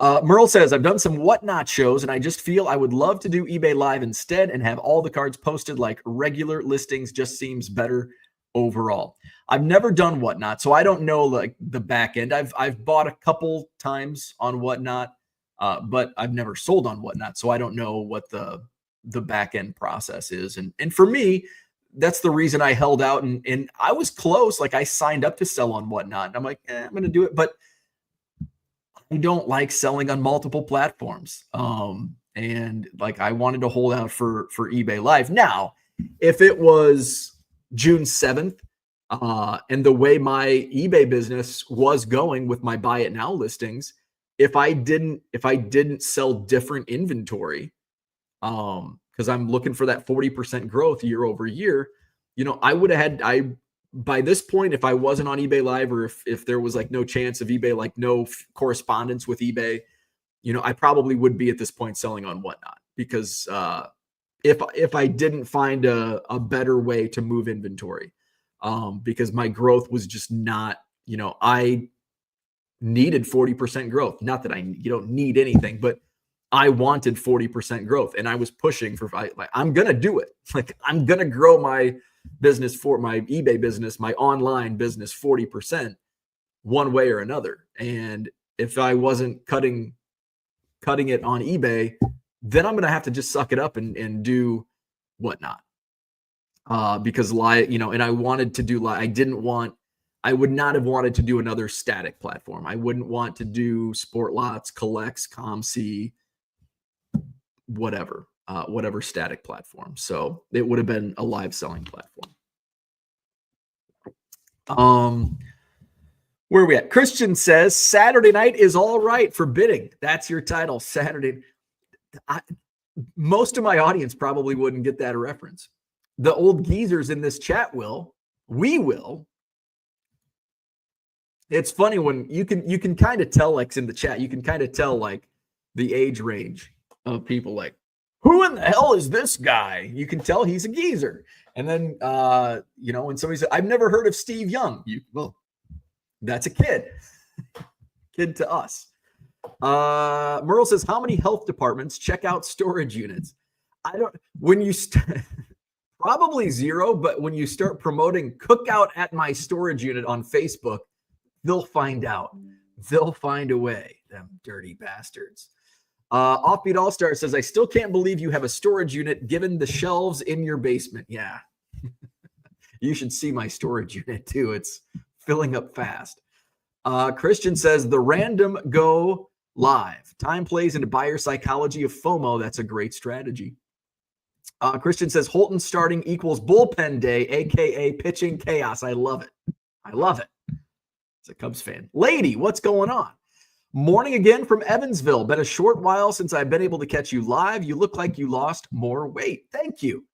Merle says, I've done some Whatnot shows, and I just feel I would love to do eBay Live instead and have all the cards posted like regular listings. Just seems better overall. I've never done Whatnot, so I don't know like the back end. I've bought a couple times on Whatnot, but I've never sold on Whatnot, so I don't know what the back end process is. And for me, that's the reason I held out, and I was close. Like I signed up to sell on Whatnot, and I'm like, I'm going to do it, but I don't like selling on multiple platforms. And like I wanted to hold out for eBay Live. Now, if it was June 7th, and the way my eBay business was going with my buy it now listings, if I didn't sell different inventory, because I'm looking for that 40% growth year over year, I would have had, by this point, if I wasn't on eBay Live, or if there was like no chance of eBay, like no correspondence with eBay, I probably would be at this point selling on Whatnot, because if I didn't find a better way to move inventory, because my growth was just not, I needed 40% growth. Not that you don't need anything, but I wanted 40% growth, and I was pushing for, I'm going to do it. Like I'm going to grow my business, for my eBay business, my online business, 40% one way or another. And if I wasn't cutting it on eBay, then I'm going to have to just suck it up and do Whatnot. Because and I wanted to do I would not have wanted to do another static platform. I wouldn't want to do Sport Lots, Collects, ComC, whatever static platform. So it would have been a live selling platform. Where are we at? Christian says Saturday night is all right for bidding. That's your title, Saturday. Most of my audience probably wouldn't get that reference. The old geezers in this chat will. We will. It's funny when you can kind of tell, like in the chat, you can kind of tell like the age range of people, like, who in the hell is this guy? You can tell he's a geezer. And then, when somebody said, I've never heard of Steve Young. Well, that's a kid. Kid to us. Merle says, how many health departments check out storage units? Probably zero, but when you start promoting cookout at my storage unit on Facebook, they'll find out. They'll find a way, them dirty bastards. Offbeat All-Star says, I still can't believe you have a storage unit given the shelves in your basement. Yeah. You should see my storage unit too. It's filling up fast. Christian says, the random go live. Time plays into buyer psychology of FOMO. That's a great strategy. Christian says Holton starting equals bullpen day, aka pitching chaos. I love it. I love it. As a Cubs fan. Lady, what's going on? Morning again from Evansville. Been a short while since I've been able to catch you live. You look like you lost more weight. Thank you.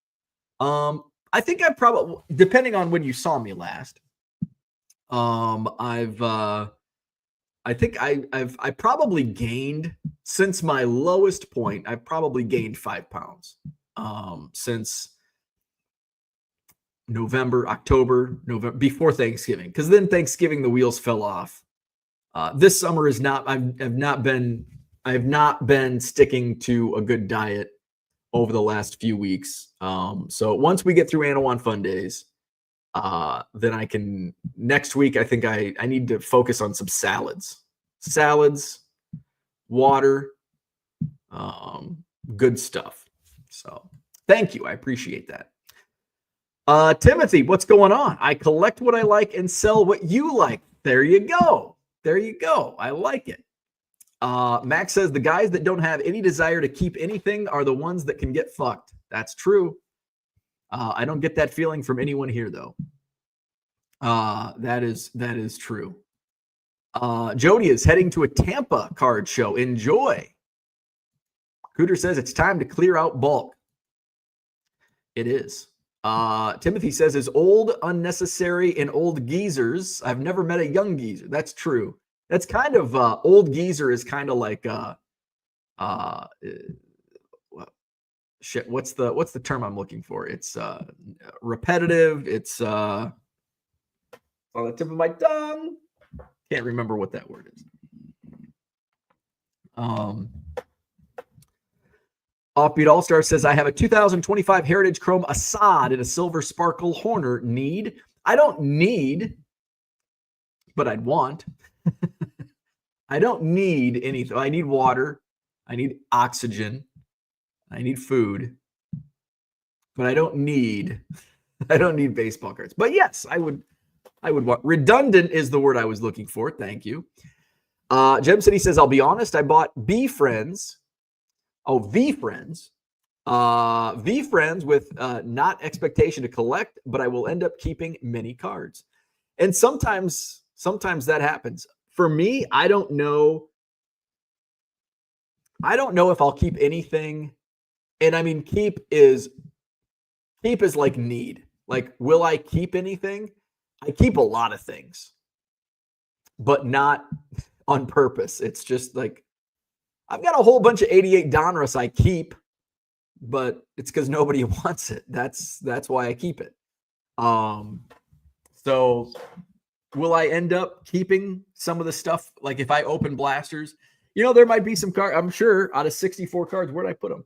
I think I probably, depending on when you saw me last, I probably gained since my lowest point. I've probably gained 5 pounds since October, November, before Thanksgiving, because then Thanksgiving the wheels fell off. This summer is not. I have not been sticking to a good diet over the last few weeks. So once we get through Annawan Fun Days, then I can, next week, I think I need to focus on some salads, water, good stuff. So thank you. I appreciate that. Timothy, what's going on? I collect what I like and sell what you like. There you go. I like it. Max says the guys that don't have any desire to keep anything are the ones that can get fucked. That's true. I don't get that feeling from anyone here, though. That is true. Jody is heading to a Tampa card show. Enjoy. Cooter says it's time to clear out bulk. It is. Timothy says is old, unnecessary, and old geezers. I've never met a young geezer. That's true. That's kind of old geezer is kind of like shit. What's the term I'm looking for? It's repetitive. It's on the tip of my tongue. Can't remember what that word is. Offbeat All-Star says, I have a 2025 Heritage Chrome Assad and a Silver Sparkle Horner. Need? I don't need, but I'd want. I don't need anything. I need water. I need oxygen. I need food. But I don't need baseball cards. But yes, I would want. Redundant is the word I was looking for. Thank you. Jem City says, I'll be honest, I bought V Friends with not expectation to collect, but I will end up keeping many cards. And sometimes that happens. For me, I don't know if I'll keep anything. And I mean, keep is like need. Like, will I keep anything? I keep a lot of things, but not on purpose. It's just like, I've got a whole bunch of 88 Donruss I keep, but it's because nobody wants it. That's why I keep it. So will I end up keeping some of the stuff? Like if I open blasters, there might be some cards, I'm sure, out of 64 cards, where'd I put them?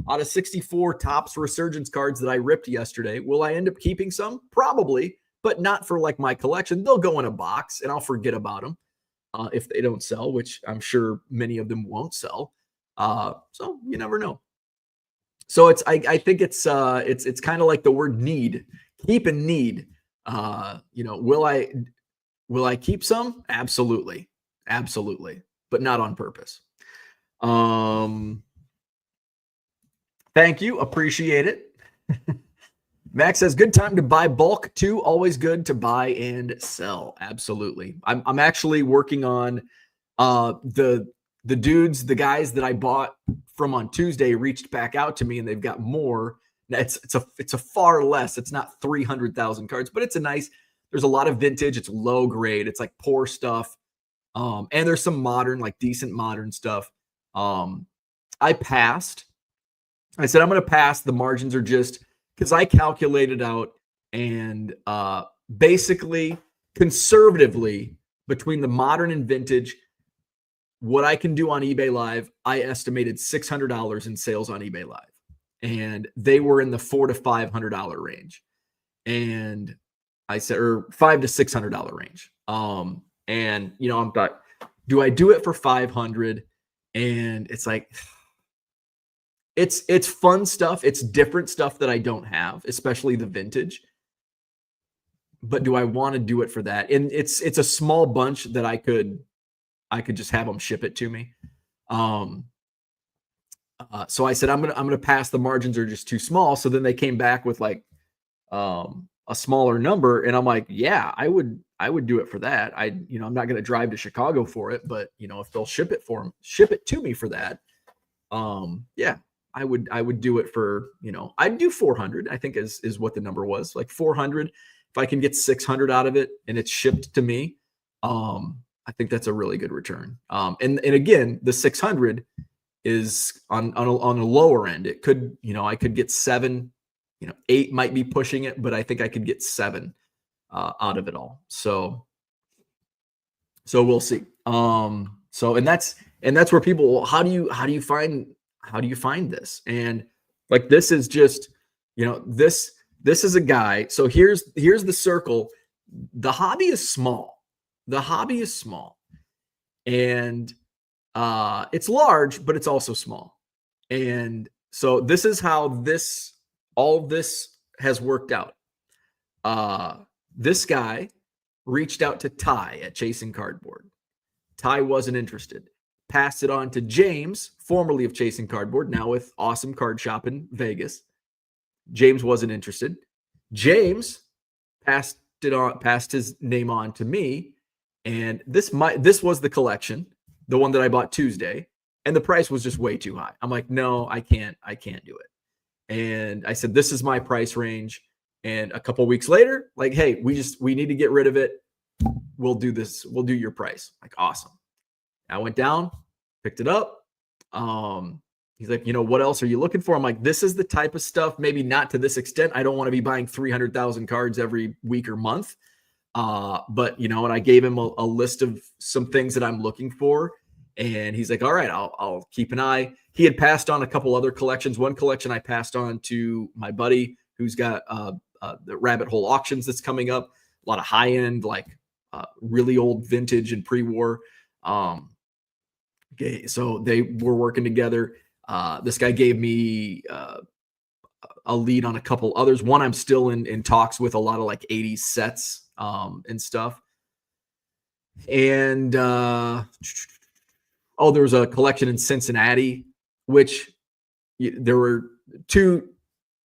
Out of 64 Topps Resurgence cards that I ripped yesterday, will I end up keeping some? Probably, but not for like my collection. They'll go in a box and I'll forget about them. If they don't sell, which I'm sure many of them won't sell. So you never know. So I think it's kind of like the word need, keep and need. Will I keep some? Absolutely. But not on purpose. Thank you. Appreciate it. Max says, good time to buy bulk too. Always good to buy and sell. Absolutely. I'm actually working on the guys that I bought from on Tuesday reached back out to me and they've got more. It's a far less. It's not 300,000 cards, but it's there's a lot of vintage. It's low grade. It's like poor stuff. And there's some modern, like decent modern stuff. I passed. I said, I'm going to pass. The margins are just, because I calculated out and basically conservatively between the modern and vintage, what I can do on eBay Live, I estimated $600 in sales on eBay Live. And they were in the $400 to $500 range. And I said, or $500 to $600 range. And I'm like, do I do it for 500? And it's like, it's fun stuff. It's different stuff that I don't have, especially the vintage. But do I want to do it for that? And it's a small bunch that I could just have them ship it to me. So I said, I'm gonna pass. The margins are just too small. So then they came back with like a smaller number, and I'm like, yeah, I would do it for that. I'm not gonna drive to Chicago for it, but if they'll ship it to me for that, yeah, I would do it for, I'd do 400. I think is what the number was, like 400. If I can get 600 out of it and it's shipped to me, I think that's a really good return. And again, the 600 is on a lower end. It could, I could get 7, 8 might be pushing it, but I think I could get 7 out of it all. So we'll see. So and that's where people, well, how do you find this? And like, this is just, this is a guy. So here's the circle. The hobby is small. And it's large, but it's also small. And so this is how all this has worked out. This guy reached out to Ty at Chasing Cardboard. Ty wasn't interested. Passed it on to James, formerly of Chasing Cardboard, now with Awesome Card Shop in Vegas. James wasn't interested. James passed his name on to me, and this was the collection, the one that I bought Tuesday, and the price was just way too high. I'm like, no, I can't do it. And I said, this is my price range. And a couple weeks later, like, hey, we need to get rid of it. We'll do this. We'll do your price. Like, awesome. I went down, picked it up. He's like, what else are you looking for? I'm like, this is the type of stuff, maybe not to this extent. I don't want to be buying 300,000 cards every week or month. But, and I gave him a list of some things that I'm looking for. And he's like, all right, I'll keep an eye. He had passed on a couple other collections. One collection I passed on to my buddy who's got the Rabbit Hole auctions that's coming up. A lot of high end, like really old vintage and pre-war. Okay, so they were working together. This guy gave me a lead on a couple others. One I'm still in talks with, a lot of like 80s sets and stuff. And there was a collection in Cincinnati, which there were two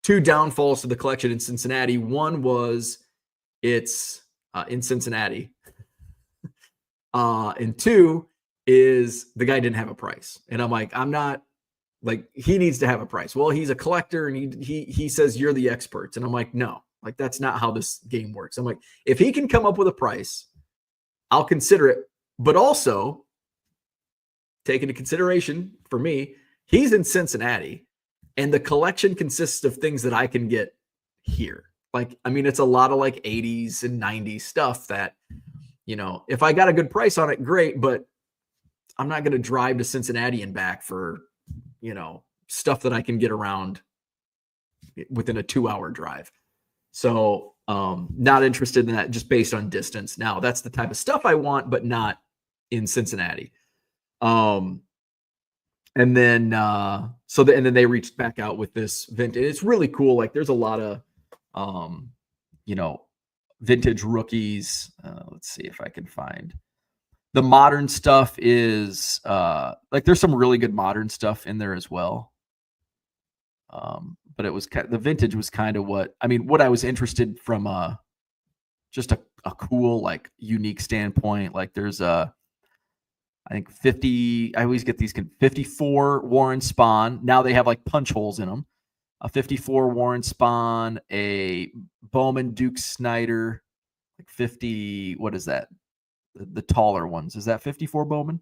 downfalls to the collection in Cincinnati. One was it's in Cincinnati. And two is the guy didn't have a price. And I'm like, he needs to have a price. Well, he's a collector and he says you're the experts. And I'm like, no, like that's not how this game works. I'm like, if he can come up with a price, I'll consider it. But also take into consideration, for me, he's in Cincinnati and the collection consists of things that I can get here. Like, I mean, it's a lot of like 80s and 90s stuff that, if I got a good price on it, great, but I'm not going to drive to Cincinnati and back for, stuff that I can get around within a 2-hour drive. So, not interested in that just based on distance. Now, that's the type of stuff I want, but not in Cincinnati. And then they reached back out with this vintage. It's really cool. Like, there's a lot of, vintage rookies. Let's see if I can find the modern stuff. Is there's some really good modern stuff in there as well. But it was the vintage was kind of what I was interested from just a cool, like, unique standpoint. Like, there's I think 50, I always get these 54 Warren Spahn. Now they have like punch holes in them. A 54 Warren Spahn, a Bowman Duke Snyder, like 50, what is that? The taller ones. Is that 54 Bowman?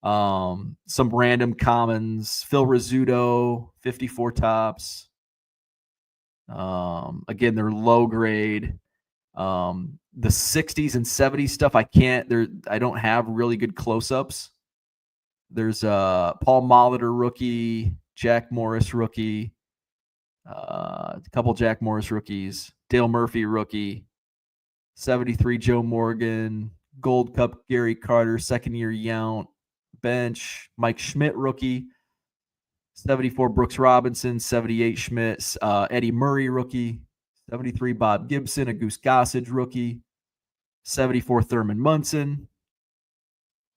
Some random commons, Phil Rizzuto, 54 Topps. Again, they're low grade. The 60s and 70s stuff, I don't have really good close-ups. There's a Paul Molitor rookie, Jack Morris rookie, a couple Jack Morris rookies, Dale Murphy rookie, 73 Joe Morgan, Gold Cup Gary Carter, second year Yount, bench, Mike Schmidt rookie, 74 Brooks Robinson, 78 Schmidt, Eddie Murray rookie, 73 Bob Gibson, a Goose Gossage rookie, 74 Thurman Munson,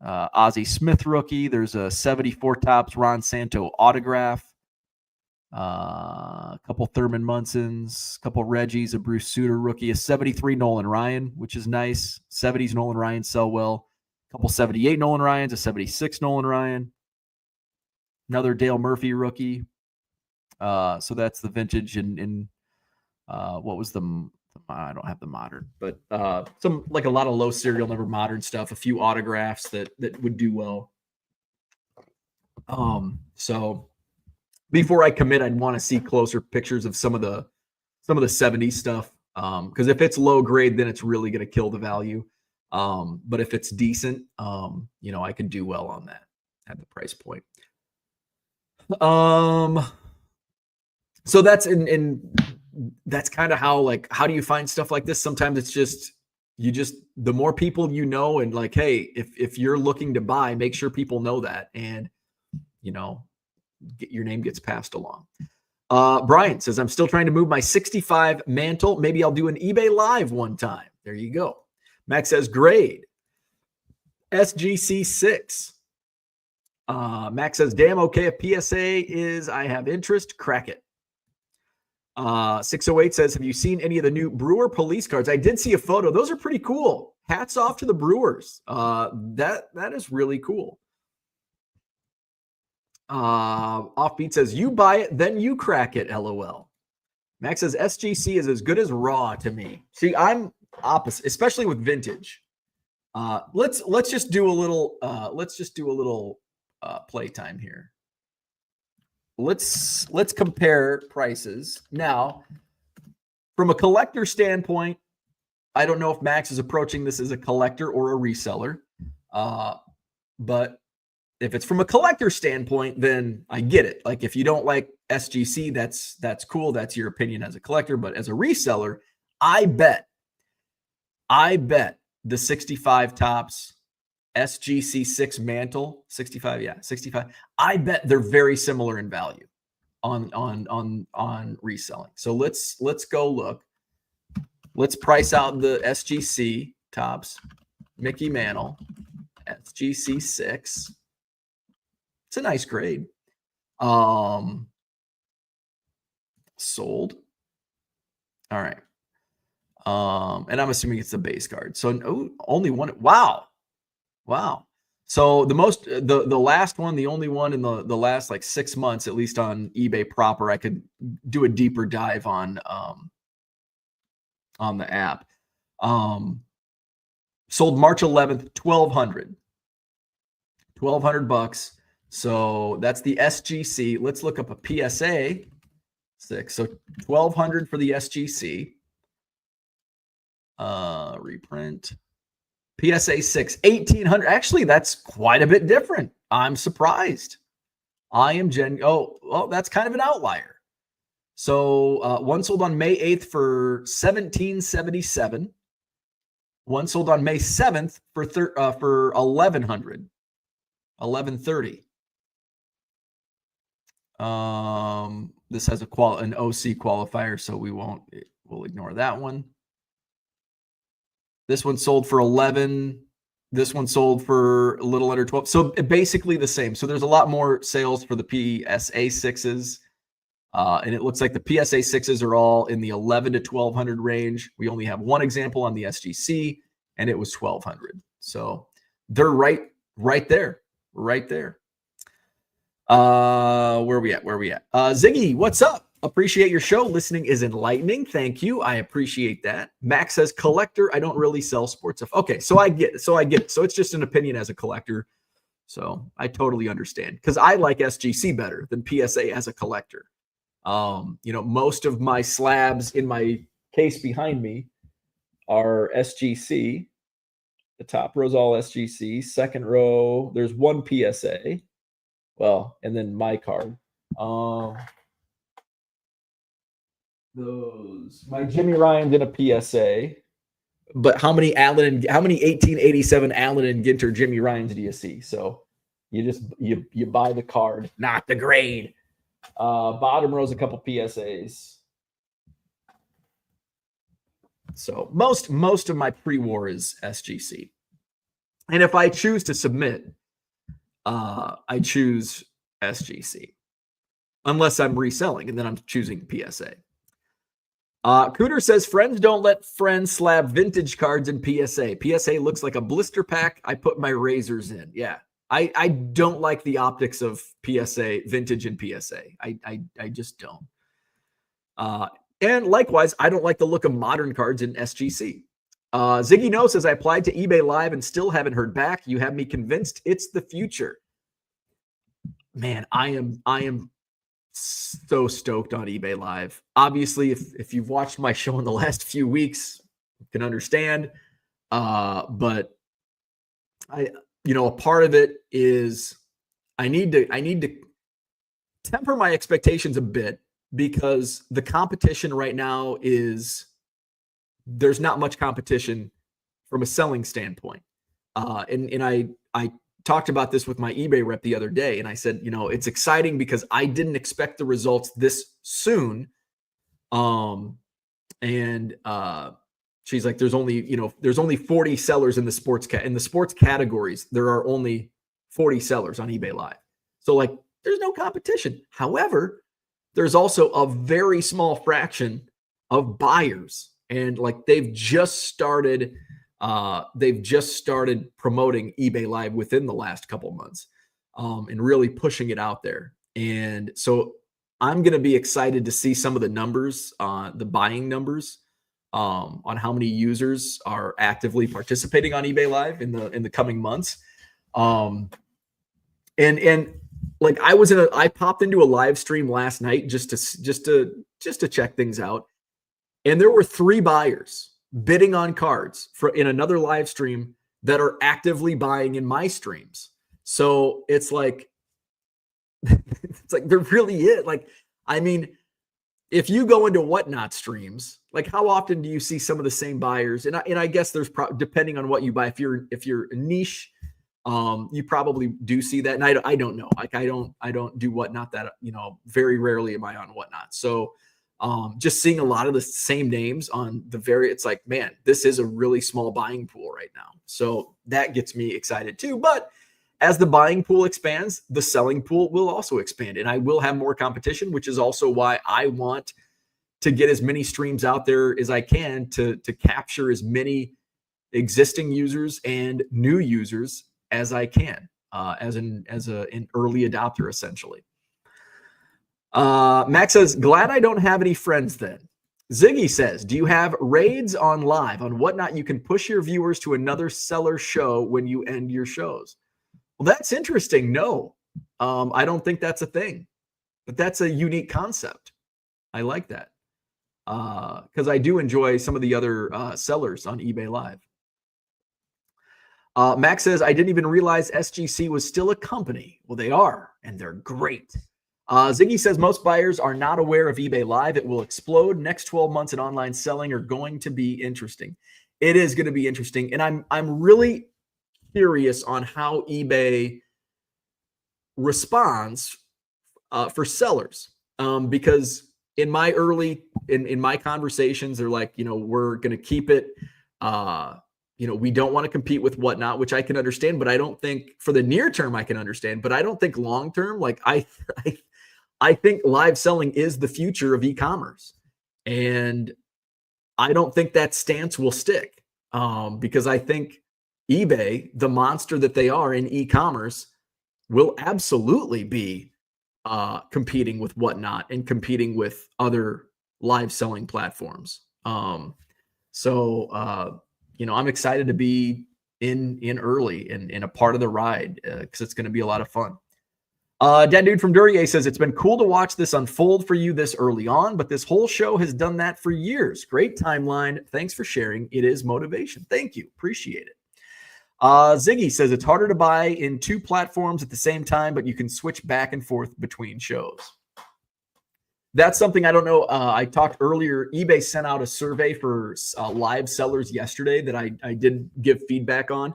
Ozzie Smith rookie. There's a 74 Topps Ron Santo autograph. A couple Thurman Munsons, a couple Reggies, a Bruce Sutter rookie, a 73 Nolan Ryan, which is nice. 70s Nolan Ryan sell well. A couple 78 Nolan Ryans, a 76 Nolan Ryan. Another Dale Murphy rookie. So that's the vintage and what was I don't have the modern, but some like a lot of low serial number modern stuff, a few autographs that would do well. So before I commit, I'd want to see closer pictures of some of the 70s stuff. Because if it's low grade, then it's really going to kill the value. But if it's decent, I can do well on that at the price point. So that's that's kind of how do you find stuff like this? Sometimes it's just the more people you know, and like, hey, if you're looking to buy, make sure people know that, and your name gets passed along. Brian says, I'm still trying to move my 65 mantle. Maybe I'll do an eBay live one time. There you go. Max says, grade SGC 6. Max says, damn okay. If PSA is, I have interest, crack it. 608 says, have you seen any of the new Brewer police cards? I did see a photo. Those are pretty cool. Hats off to the Brewers. That is really cool. Offbeat says, you buy it, then you crack it, LOL. Max says, SGC is as good as raw to me. See, I'm opposite, especially with vintage. Let's just do a little playtime here. Let's compare prices. Now, from a collector standpoint, I don't know if Max is approaching this as a collector or a reseller. But if it's from a collector standpoint, then I get it. Like if you don't like SGC, that's cool. That's your opinion as a collector. But as a reseller, I bet the 65 Topps SGC 6 mantle, 65. I bet they're very similar in value on reselling. So let's go look. Let's price out the SGC Topps Mickey Mantle SGC 6. It's a nice grade. Sold. All right. And I'm assuming it's the base card. So only one. Wow. So the last one, the only one in the last like 6 months, at least on eBay proper, I could do a deeper dive on the app. Sold March 11th, $1,200. So that's the SGC. Let's look up a PSA 6. So $1,200 for the SGC. Reprint. PSA 6, $1,800. Actually, that's quite a bit different. I'm surprised. That's kind of an outlier. So one sold on May 8th for $1,777. One sold on May 7th for $1,100. $1,130. This has an OC qualifier, so we'll ignore that one. This one sold for 11. This one sold for a little under 12. So basically the same. So there's a lot more sales for the PSA 6s. And it looks like the PSA 6s are all in the 11 to 1,200 range. We only have one example on the SGC, and it was 1,200. So they're right there. Right there. Where are we at? Ziggy, what's up? Appreciate your show. Listening is enlightening. Thank you. I appreciate that. Max says, collector, I don't really sell sports stuff. Okay, so I get it. So it's just an opinion as a collector. So I totally understand. Because I like SGC better than PSA as a collector. Most of my slabs in my case behind me are SGC. The top row's all SGC. Second row, there's one PSA. Well, and then my card. My Jimmy Ryan's in a PSA. But how many 1887 Allen and Ginter Jimmy Ryans do you see? So you buy the card, not the grade. Bottom row's a couple PSAs. So most of my pre-war is SGC. And if I choose to submit, I choose SGC, unless I'm reselling, and then I'm choosing PSA. Cooter says, friends don't let friends slab vintage cards in PSA. PSA looks like a blister pack. I put my razors in. Yeah. I don't like the optics of PSA, vintage and PSA. I just don't. And likewise, I don't like the look of modern cards in SGC. Ziggy No says, I applied to eBay Live and still haven't heard back. You have me convinced it's the future. Man, I am so stoked on eBay Live. Obviously, if you've watched my show in the last few weeks, you can understand. But a part of it is I need to temper my expectations a bit, because the competition right now there's not much competition from a selling standpoint. And I talked about this with my eBay rep the other day, and I said, it's exciting because I didn't expect the results this soon. She's like, there's only 40 sellers in the sports categories. There are only 40 sellers on eBay Live. So like, there's no competition. However, there's also a very small fraction of buyers. And like, they've just started promoting eBay Live within the last couple months, and really pushing it out there. And so I'm going to be excited to see some of the numbers, the buying numbers, on how many users are actively participating on eBay Live in the coming months. And like, I popped into a live stream last night just to check things out. And there were 3 buyers bidding on cards in another live stream that are actively buying in my streams. So it's like there really is. Like, I mean, if you go into Whatnot streams, like, how often do you see some of the same buyers? And I guess there's depending on what you buy. If you're a niche, you probably do see that. And I don't know. Like, I don't do Whatnot that, very rarely am I on Whatnot. So just seeing a lot of the same names on it's like, man, this is a really small buying pool right now. So that gets me excited too. But as the buying pool expands, the selling pool will also expand, and I will have more competition, which is also why I want to get as many streams out there as I can to capture as many existing users and new users as I can, as an early adopter, essentially. Max says, glad I don't have any friends then. Ziggy says, do you have raids on live? On Whatnot, you can push your viewers to another seller show when you end your shows. Well, that's interesting. No, I don't think that's a thing, but that's a unique concept. I like that, because I do enjoy some of the other sellers on eBay Live. Max says, I didn't even realize SGC was still a company. Well, they are, and they're great. Ziggy says, most buyers are not aware of eBay Live. It will explode. Next 12 months in online selling are going to be interesting. It is going to be interesting. And I'm really curious on how eBay responds for sellers. Because in my in my conversations, they're like, we're going to keep it, we don't want to compete with Whatnot, which I can understand, but I don't think for the near term I can understand, but I don't think long term, like I think live selling is the future of e-commerce. And I don't think that stance will stick, because I think eBay, the monster that they are in e-commerce, will absolutely be competing with Whatnot and competing with other live selling platforms. So I'm excited to be in early and a part of the ride, because it's going to be a lot of fun. That dude from Duryea says, it's been cool to watch this unfold for you this early on, but this whole show has done that for years. Great timeline. Thanks for sharing. It is motivation. Thank you. Appreciate it. Ziggy says, it's harder to buy in 2 platforms at the same time, but you can switch back and forth between shows. That's something I don't know. I talked earlier. eBay sent out a survey for live sellers yesterday that I did give feedback on.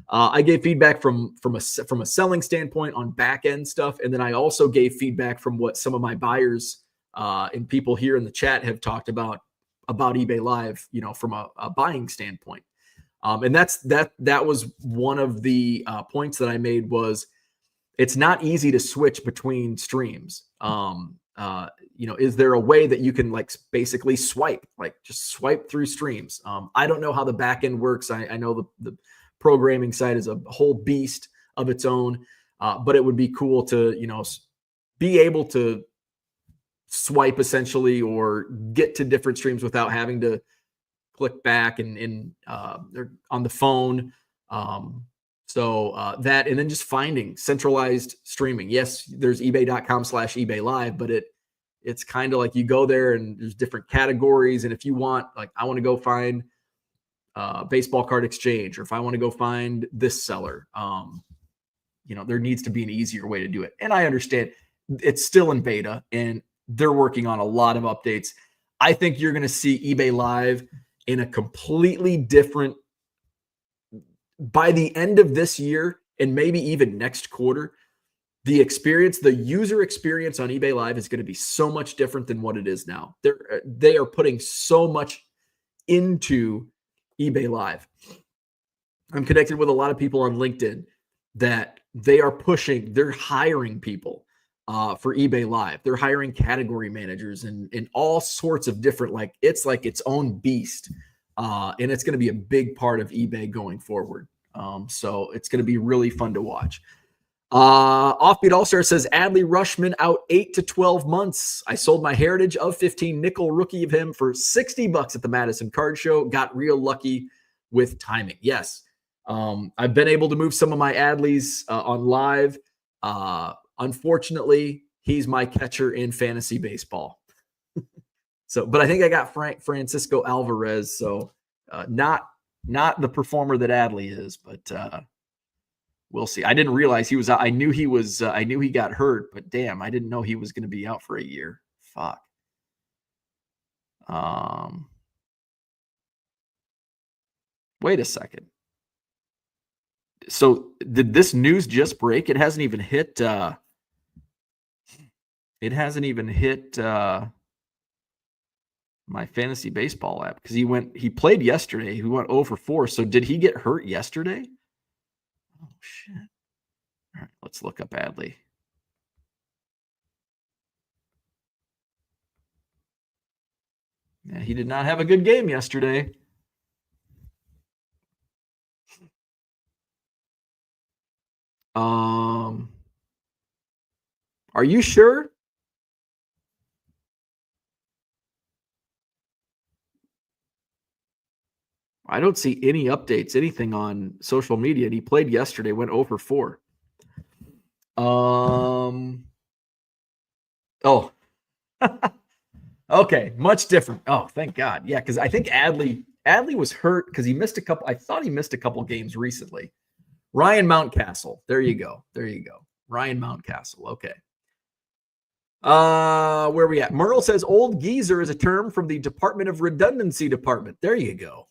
I gave feedback from a selling standpoint on back end stuff, and then I also gave feedback from what some of my buyers and people here in the chat have talked about eBay Live, from a buying standpoint. And that was one of the points that I made was it's not easy to switch between streams. Is there a way that you can like basically just swipe through streams? I don't know how the back end works. I know the programming side is a whole beast of its own, but it would be cool to, be able to swipe essentially or get to different streams without having to click back and on the phone. That, and then just finding centralized streaming. Yes, there's ebay.com/eBay live, but it's kind of like you go there and there's different categories. And if you want, like, I want to go find baseball card exchange, or if I want to go find this seller, there needs to be an easier way to do it. And I understand it's still in beta and they're working on a lot of updates. I think you're going to see eBay Live in a completely different, by the end of this year and maybe even next quarter, the user experience on eBay Live is going to be so much different than what it is now. They are putting so much into eBay Live. I'm connected with a lot of people on LinkedIn that they're hiring people for eBay Live. They're hiring category managers and all sorts of different, it's its own beast. And it's going to be a big part of eBay going forward. So it's going to be really fun to watch. Offbeat All-Star says Adley Rushman out 8 to 12 months. I sold my Heritage of 15 nickel rookie of him for $60 at the Madison Card Show. Got real lucky with timing. Yes. I've been able to move some of my Adleys on live. Unfortunately, he's my catcher in fantasy baseball. But I think I got Francisco Alvarez. So not the performer that Adley is, but we'll see. I didn't realize he was out. I knew he got hurt, but damn, I didn't know he was going to be out for a year. Fuck. Wait a second. So did this news just break? It hasn't even hit. My fantasy baseball app because he played yesterday. He went 0 for 4. So did he get hurt yesterday? Oh shit. All right, let's look up Adley. Yeah, he did not have a good game yesterday. Are you sure? I don't see any updates, anything on social media. And he played yesterday, went 0 for 4. Oh. Okay, much different. Oh, thank God. Yeah, because I think Adley was hurt because he missed a couple. I thought he missed a couple games recently. Ryan Mountcastle. There you go. Ryan Mountcastle. Okay. Where are we at? Merle says old geezer is a term from the Department of Redundancy Department. There you go.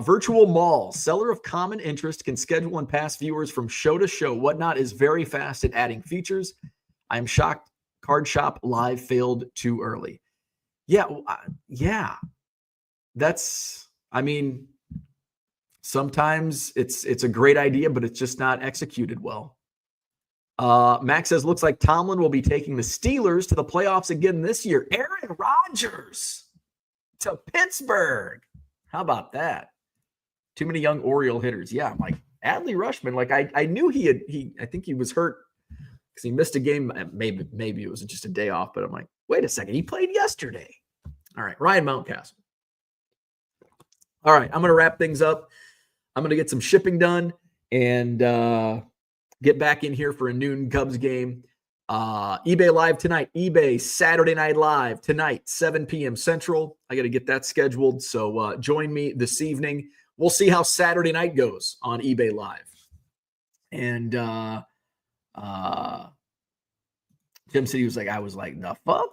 Virtual mall. Seller of common interest can schedule and pass viewers from show to show. Whatnot is very fast at adding features. I'm shocked Card Shop Live failed too early. Yeah. Sometimes it's a great idea, but it's just not executed well. Max says, looks like Tomlin will be taking the Steelers to the playoffs again this year. Aaron Rodgers to Pittsburgh. How about that? Too many young Oriole hitters. Yeah, I'm like Adley Rushman. I knew I think he was hurt because he missed a game. Maybe it was just a day off, but I'm like, wait a second, he played yesterday. All right, Ryan Mountcastle. All right, I'm going to wrap things up. I'm going to get some shipping done and get back in here for a noon Cubs game. eBay Live tonight. eBay Saturday Night Live tonight, 7 p.m. Central. I got to get that scheduled. So join me this evening. We'll see how Saturday night goes on eBay Live. And Tim said he was like, I was like, the fuck?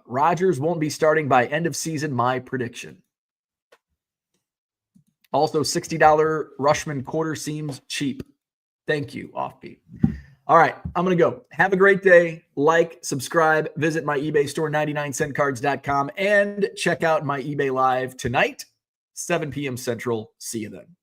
Rodgers won't be starting by end of season, my prediction. Also, $60 Rushman quarter seems cheap. Thank you, Offbeat. All right, I'm going to go. Have a great day. Like, subscribe, visit my eBay store, 99centcards.com, and check out my eBay Live tonight, 7 p.m. Central. See you then.